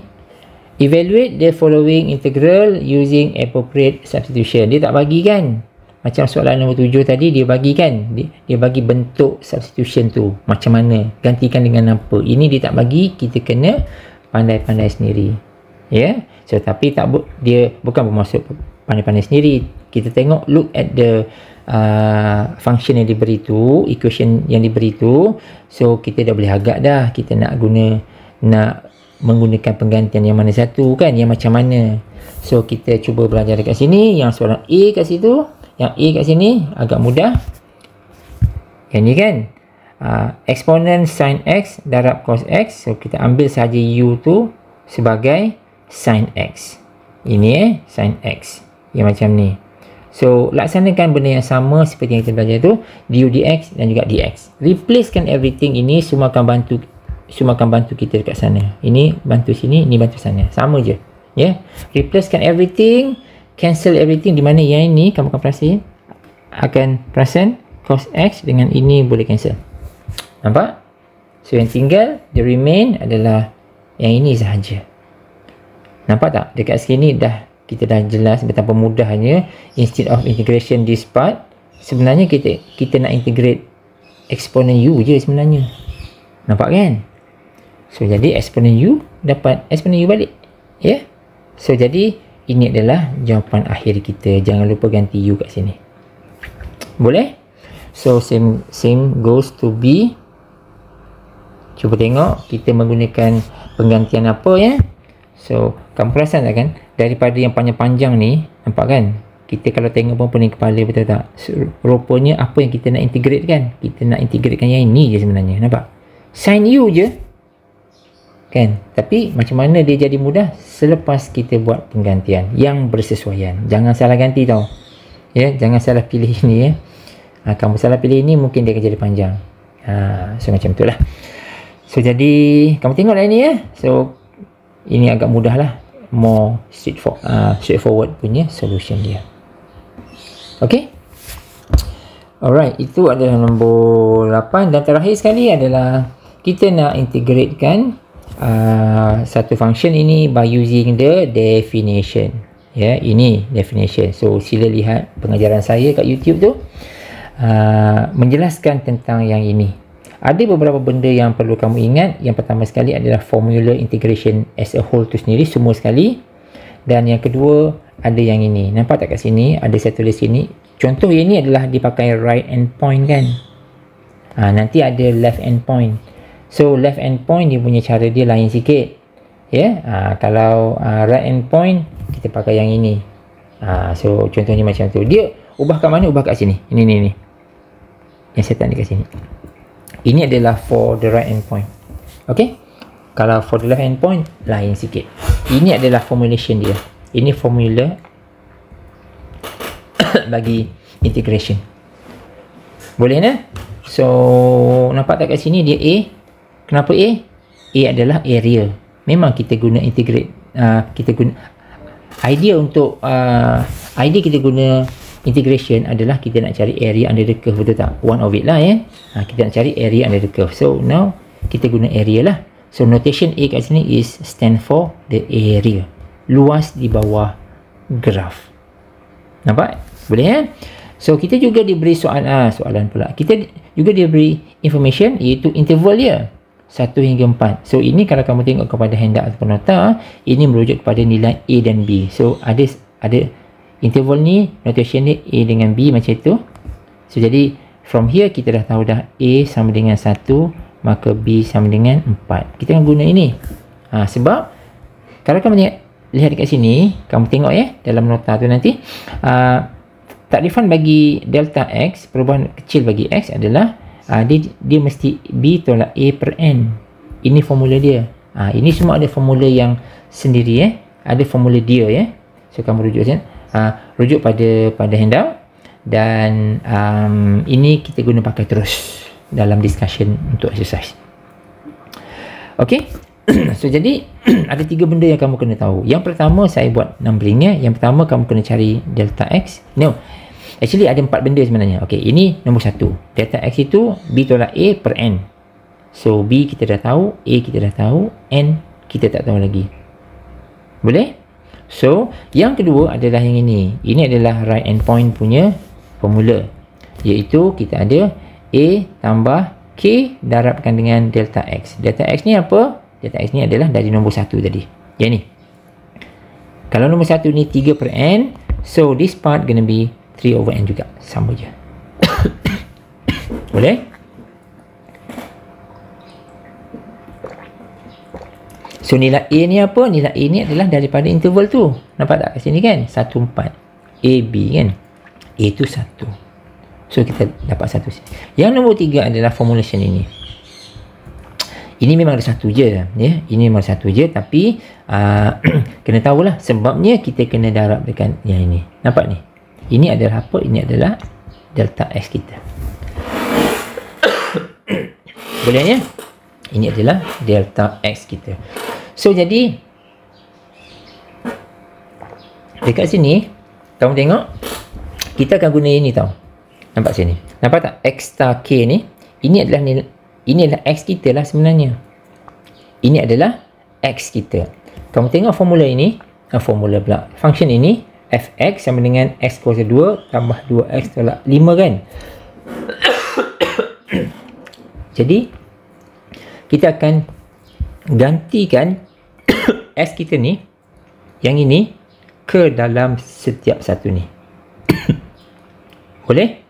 Evaluate the following integral using appropriate substitution. Dia tak bagi kan? Macam soalan nombor 7 tadi, dia bagi kan? Dia bagi bentuk substitution tu macam mana, gantikan dengan apa. Ini dia tak bagi, kita kena pandai-pandai sendiri. So tapi dia bukan bermaksud pandai-pandai sendiri. Kita tengok, look at the function yang diberi tu, equation yang diberi tu. So kita dah boleh agak dah, kita nak menggunakan penggantian yang mana satu kan, yang macam mana. So kita cuba belajar dekat sini. Yang soalan A kat situ, yang A kat sini agak mudah. Yang ni kan, eksponen sin x darab cos x. So kita ambil sahaja u tu sebagai sin x. Ini sin x yang macam ni. So laksanakan benda yang sama seperti yang kita belajar tu, du dx dan juga dx. Replacekan everything ini, semua akan bantu kita dekat sana. Ini bantu sini, ini bantu sana. Sama je. Replacekan everything, cancel everything, di mana yang ini kamu akan perasan cos x dengan ini boleh cancel. Nampak? So yang tinggal, the remain adalah yang ini sahaja. Nampak tak? Dekat sini kita dah jelas betapa mudahnya. Instead of integration this part, sebenarnya kita nak integrate eksponen u je sebenarnya. Nampak kan? So jadi eksponen u dapat eksponen u balik. So jadi ini adalah jawapan akhir kita. Jangan lupa ganti u kat sini. Boleh? So same goes to B. Cuba tengok kita menggunakan penggantian apa So kamu perasan tak kan, daripada yang panjang-panjang ni, nampak kan, kita kalau tengok pun pening kepala, betul tak? So, rupanya apa yang kita nak integrate kan, kita nak integratekan yang ini je sebenarnya, nampak? Sin U je kan, tapi macam mana dia jadi mudah? Selepas kita buat penggantian yang bersesuaian. Jangan salah ganti tau ya, jangan salah pilih ini ya. Kamu salah pilih ini, mungkin dia akan jadi panjang. So macam tu lah. So jadi kamu tengoklah ini ya. So ini agak mudah lah, more straightforward punya solution dia. Okay, alright, itu adalah nombor 8. Dan terakhir sekali adalah kita nak integratekan satu function ini by using the definition. Ya, ini definition. So sila lihat pengajaran saya kat YouTube tu, menjelaskan tentang yang ini. Ada beberapa benda yang perlu kamu ingat. Yang pertama sekali adalah formula integration as a whole tu sendiri, semua sekali. Dan yang kedua, ada yang ini. Nampak tak kat sini? Ada saya tulis sini. Contoh yang ini adalah dipakai right end point kan. Nanti ada left end point. So left end point dia punya cara dia lain sikit. Ya, kalau right end point kita pakai yang ini. So contohnya macam tu. Dia ubah kat mana? Ubah kat sini. Ini. Yang saya tak kat sini. Ini adalah for the right end point. Okay. Kalau for the left hand point, lain sikit. Ini adalah formulation dia. Ini formula bagi integration. Boleh tak? So nampak tak kat sini dia A. Kenapa A? A adalah area. Memang kita guna integrate. Kita guna idea untuk idea kita guna integration adalah kita nak cari area under the curve, betul tak? One of it lah ya. Kita nak cari area under the curve. So now kita guna area lah. So notation A kat sini is stand for the area, luas di bawah graf. Nampak? Boleh ya? So kita juga diberi soalan pula. Kita juga diberi information, iaitu interval dia 1 hingga 4. So ini kalau kamu tengok kepada handout ataupun nota, ini merujuk kepada nilai A dan B. So ada interval ni, notation ni A dengan B macam itu. So jadi from here kita dah tahu dah A sama dengan 1, maka B sama dengan 4. Kita akan guna ini. Sebab kalau kamu lihat dekat sini, kamu tengok ya dalam nota tu nanti, takrifan bagi delta X, perubahan kecil bagi X adalah dia mesti B tolak A per N. Ini formula dia. Ini semua ada formula yang sendiri ya. Ada formula dia ya. So kamu rujuk rujuk pada handout. Dan ini kita guna pakai terus dalam discussion untuk exercise. Okay. So jadi ada 3 benda yang kamu kena tahu. Yang pertama saya buat numberingnya. Yang pertama kamu kena cari delta X. No, actually ada 4 benda sebenarnya. Okay, ini nombor 1. Delta X itu B tolak A per N. So B kita dah tahu, A kita dah tahu, N kita tak tahu lagi. Boleh? So yang kedua adalah yang ini. Ini adalah right end point punya formula, iaitu kita ada A tambah K darabkan dengan delta X. Delta X ni apa? Delta X ni adalah dari nombor 1 tadi. Yang ni. Kalau nombor 1 ni 3 per N, so this part gonna be 3 over N juga. Sama je. Boleh? So nilai A ni apa? Nilai A ni adalah daripada interval tu. Nampak tak kat sini kan? 1, 4. AB kan? A tu 1. So kita dapat 1. Yang nombor 3 adalah formulation ini. Ini memang ada 1 je ya. Ini memang 1 je, tapi kena tahulah sebabnya kita kena darab dengan yang ini. Nampak ni? Ini adalah apa? Ini adalah delta X kita. Boleh ya? Ini adalah delta X kita. So jadi dekat sini kamu tengok kita akan guna ini tau. Nampak sini? Nampak tak? X star K ni, ini adalah nilai, ini adalah X kita lah sebenarnya. Ini adalah X kita. Kamu tengok formula ini, formula pula. Function ini, fx sama dengan x kuasa 2 tambah 2x tolak 5 kan? Jadi, kita akan gantikan S kita ni, yang ini, ke dalam setiap satu ni. Boleh?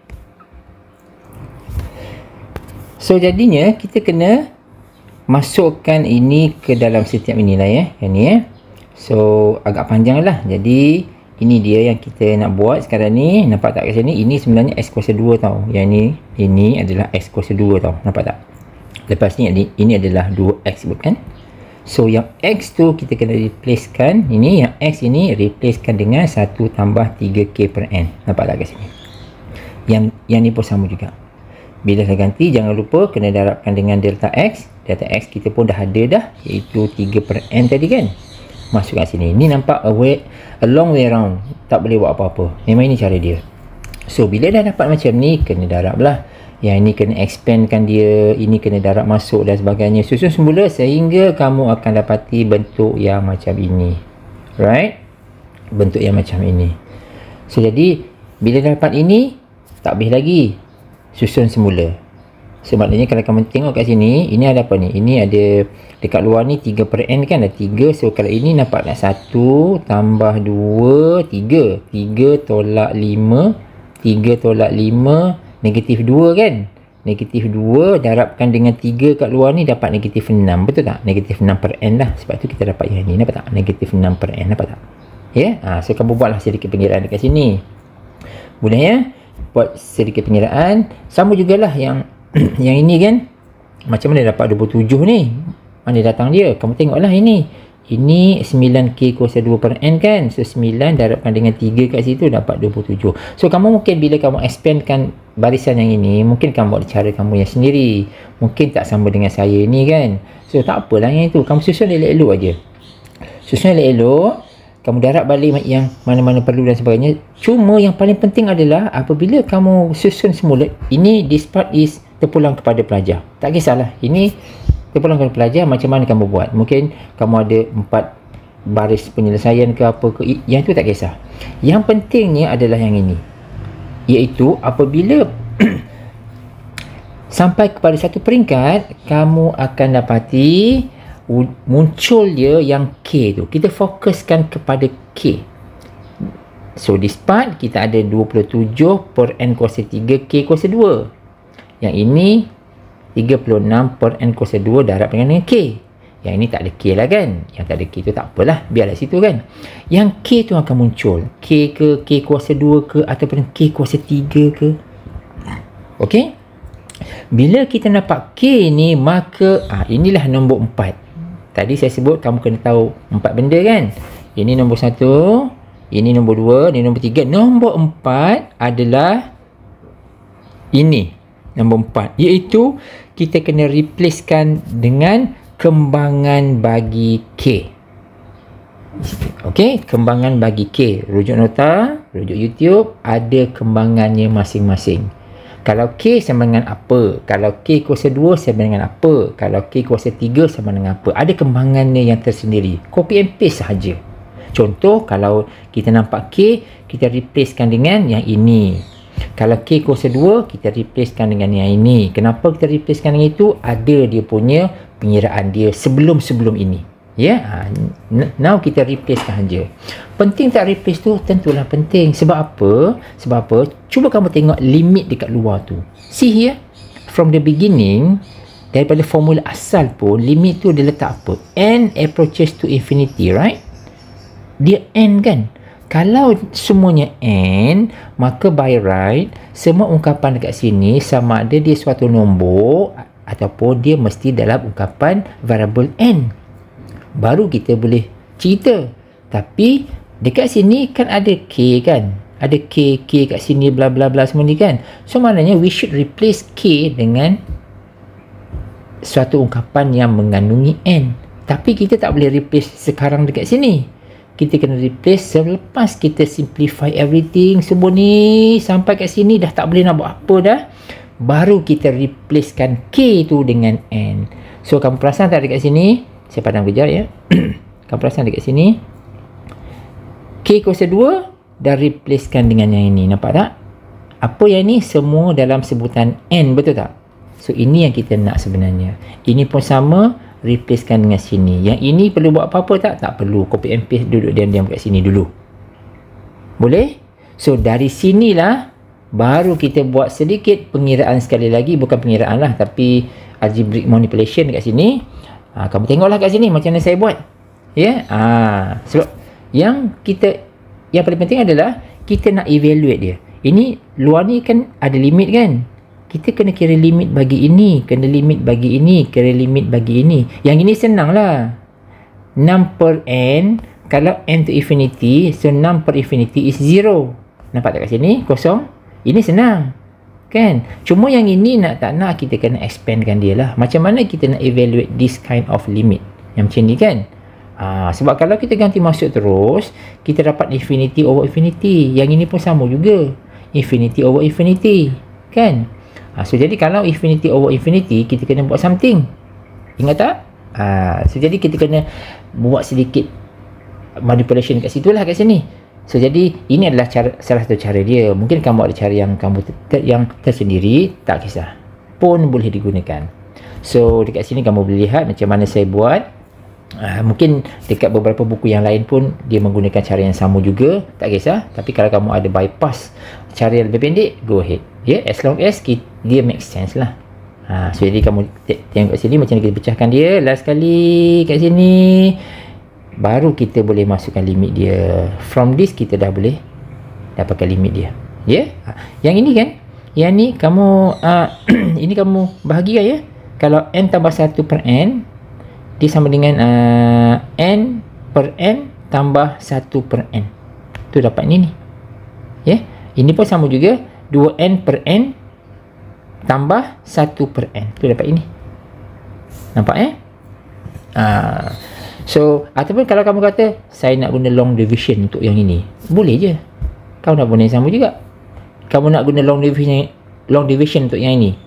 So jadinya kita kena masukkan ini ke dalam setiap inilah ya. Yang ni ya. So agak panjang lah. Jadi ini dia yang kita nak buat sekarang ni. Nampak tak kat sini? Ini sebenarnya X kuasa 2 tau. Yang ini adalah X kuasa 2 tau. Nampak tak? Lepas ni ini adalah 2X bukan? So yang X tu kita kena replacekan. Ini yang X ini replacekan dengan 1 tambah 3K per N. Nampak tak kat sini? Yang ni pun sama juga. Bila dah ganti, jangan lupa kena darabkan dengan delta X. Delta X kita pun dah ada dah, iaitu 3 per N tadi kan. Masuk kat sini. Ni nampak a long way around. Tak boleh buat apa-apa. Memang ini cara dia. So bila dah dapat macam ni, kena darab lah. Yang ini kena expandkan dia, ini kena darab masuk dan sebagainya. Susun semula sehingga kamu akan dapati bentuk yang macam ini. Right? Bentuk yang macam ini. So jadi bila dah dapat ini, tak habis lagi. Susun semula. Sebabnya kalau kamu tengok kat sini, ini ada apa ni? Ini ada dekat luar ni 3 per N kan, ada 3. So kalau ini nampak nak 1 tambah 2, 3. 3 tolak 5, 3 tolak 5, negatif 2 kan? Negatif 2 darabkan dengan 3 kat luar ni dapat negatif 6. Betul tak? Negatif 6 per N lah. Sebab tu kita dapat yang ni. Nampak tak? Negatif 6 per N. Nampak tak? Ya? Yeah? So kamu buatlah sedikit pengiraan dekat sini. Boleh ya? Buat sedikit pengiraan. Sama jugalah yang yang ini kan. Macam mana dapat 27 ni? Mana datang dia? Kamu tengoklah ini. Ini 9K kuasa 2 per N kan. So 9 darabkan dengan 3 kat situ dapat 27. So kamu mungkin bila kamu expandkan barisan yang ini, mungkin kamu buat cara kamu yang sendiri. Mungkin tak sama dengan saya ni kan. So tak apalah yang itu. Kamu susun elok-elok aja. Susun elok-elok. Kamu darab balik yang mana-mana perlu dan sebagainya. Cuma yang paling penting adalah apabila kamu susun semula, ini this part is terpulang kepada pelajar. Tak kisahlah. Ini terpulang kepada pelajar macam mana kamu buat. Mungkin kamu ada 4 baris penyelesaian ke apa ke. Yang itu tak kisah. Yang pentingnya adalah yang ini. Iaitu apabila sampai kepada satu peringkat, kamu akan dapati muncul dia yang K tu. Kita fokuskan kepada K. So this part kita ada 27 per N kuasa 3 K kuasa 2. Yang ini 36 per N kuasa 2 darab dengan K. Yang ini tak ada K lah kan. Yang tak ada K tu tak apalah. Biarlah situ kan. Yang K tu akan muncul. K ke, K kuasa 2 ke, ataupun K kuasa 3 ke. Okey. Bila kita dapat K ni, maka inilah nombor 4. Tadi saya sebut kamu kena tahu 4 benda kan. Ini nombor 1, ini nombor 2, ini nombor 3. Nombor 4 adalah ini. Nombor 4. Iaitu kita kena replacekan dengan kembangan bagi K. Okey, kembangan bagi K. Rujuk nota, rujuk YouTube, ada kembangannya masing-masing. Kalau K sama dengan apa? Kalau K kuasa 2 sama dengan apa? Kalau K kuasa 3 sama dengan apa? Ada kembangannya yang tersendiri. Copy and paste sahaja. Contoh, kalau kita nampak K, kita replacekan dengan yang ini. Kalau K kuasa 2, kita replacekan dengan yang ini. Kenapa kita replacekan dengan itu? Ada dia punya pengiraan dia sebelum-sebelum ini. Ya, now kita replacekan saja. Penting tak replace tu? Tentulah penting. Sebab apa? Sebab apa? Cuba kamu tengok limit dekat luar tu. See here, from the beginning, daripada formula asal pun, limit tu dia letak apa? N approaches to infinity, right? Dia N kan? Kalau semuanya N, maka by right, semua ungkapan dekat sini sama ada dia suatu nombor ataupun dia mesti dalam ungkapan variable N. Baru kita boleh cerita. Tapi dekat sini kan ada K kan. Ada K kat sini bla bla bla semua ni kan. So maknanya we should replace K dengan suatu ungkapan yang mengandungi N. Tapi kita tak boleh replace sekarang dekat sini. Kita kena replace selepas kita simplify everything. Semua ni sampai kat sini dah tak boleh nak buat apa dah. Baru kita replacekan K tu dengan N. So kamu perasan tak dekat sini? Saya padam kejap ya. Kamu perasan dekat sini, K kuasa 2 dah replacekan dengan yang ini. Nampak tak? Apa yang ni? Semua dalam sebutan N. Betul tak? So ini yang kita nak sebenarnya. Ini pun sama, replacekan dengan sini. Yang ini perlu buat apa-apa tak? Tak perlu. Copy and paste, duduk diam-diam kat sini dulu. Boleh? So dari sinilah baru kita buat sedikit pengiraan sekali lagi. Bukan pengiraan lah, tapi algebraic manipulation dekat sini. Kamu tengoklah kat sini macam mana saya buat. Ya, sebab yang paling penting adalah kita nak evaluate dia. Ini luar ni kan ada limit kan. Kita kena kira limit bagi ini, kena limit bagi ini, kira limit bagi ini. Yang ini senang lah. 6 per n, kalau n to infinity, so 6 per infinity is 0. Nampak tak kat sini? Kosong. Ini senang. Kan? Cuma yang ini nak tak nak kita kena expandkan dia lah. Macam mana kita nak evaluate this kind of limit? Yang macam ni kan? Sebab kalau kita ganti masuk terus, kita dapat infinity over infinity. Yang ini pun sama juga. Infinity over infinity. Kan? So jadi kalau infinity over infinity, kita kena buat something. Ingat tak? So jadi kita kena buat sedikit manipulation kat situ lah, kat sini. So jadi ini adalah salah satu cara dia. Mungkin kamu ada cara yang kamu yang tersendiri, tak kisah, pun boleh digunakan. So dekat sini kamu boleh lihat macam mana saya buat. Mungkin dekat beberapa buku yang lain pun dia menggunakan cara yang sama juga, tak kisah. Tapi kalau kamu ada bypass cara yang lebih pendek, go ahead. As long as dia make sense lah. So jadi kamu tengok kat sini macam mana kita pecahkan dia. Last kali kat sini, baru kita boleh masukkan limit dia. From this kita dah boleh dapatkan limit dia. Yang ini kan, yang ni kamu ini kamu bahagikan ya. Kalau n tambah 1 per n, dia sama dengan n per n tambah 1 per n. Tu dapat ni ni. Ini pun sama juga, 2n per n tambah 1 per n. Tu dapat ini. Nampak So, ataupun kalau kamu kata saya nak guna long division untuk yang ini, boleh je. Kamu nak guna yang sama juga. Kamu nak guna long division untuk yang ini,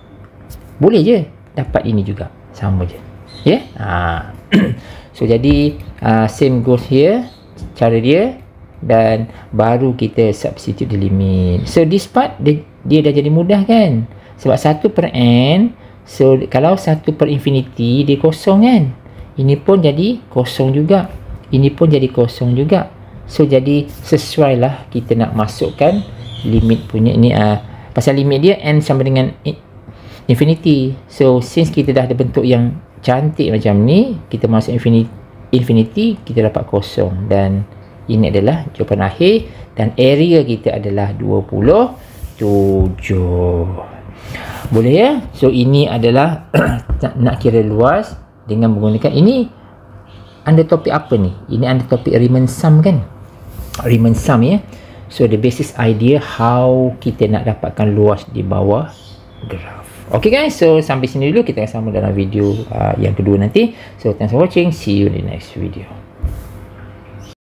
boleh je. Dapat ini juga, sama je. So jadi same goes here, cara dia, dan baru kita substitute the limit. So this part dia dah jadi mudah kan, sebab 1 per n. So kalau 1 per infinity, dia kosong kan. Ini pun jadi kosong juga, ini pun jadi kosong juga. So jadi sesuai lah kita nak masukkan limit punya ni. Pasal limit dia n sama dengan infinity. So since kita dah ada bentuk yang cantik macam ni, kita masuk infinity, kita dapat kosong. Dan ini adalah jawapan akhir, dan area kita adalah 27. Boleh ya? So ini adalah nak kira luas dengan menggunakan ini. Under topik apa ni? Ini under topik Riemann sum kan? Riemann sum ya. So the basis idea how kita nak dapatkan luas di bawah graf. Okay guys, so sampai sini dulu. Kita akan sama dalam video yang kedua nanti. So thanks for watching. See you in the next video.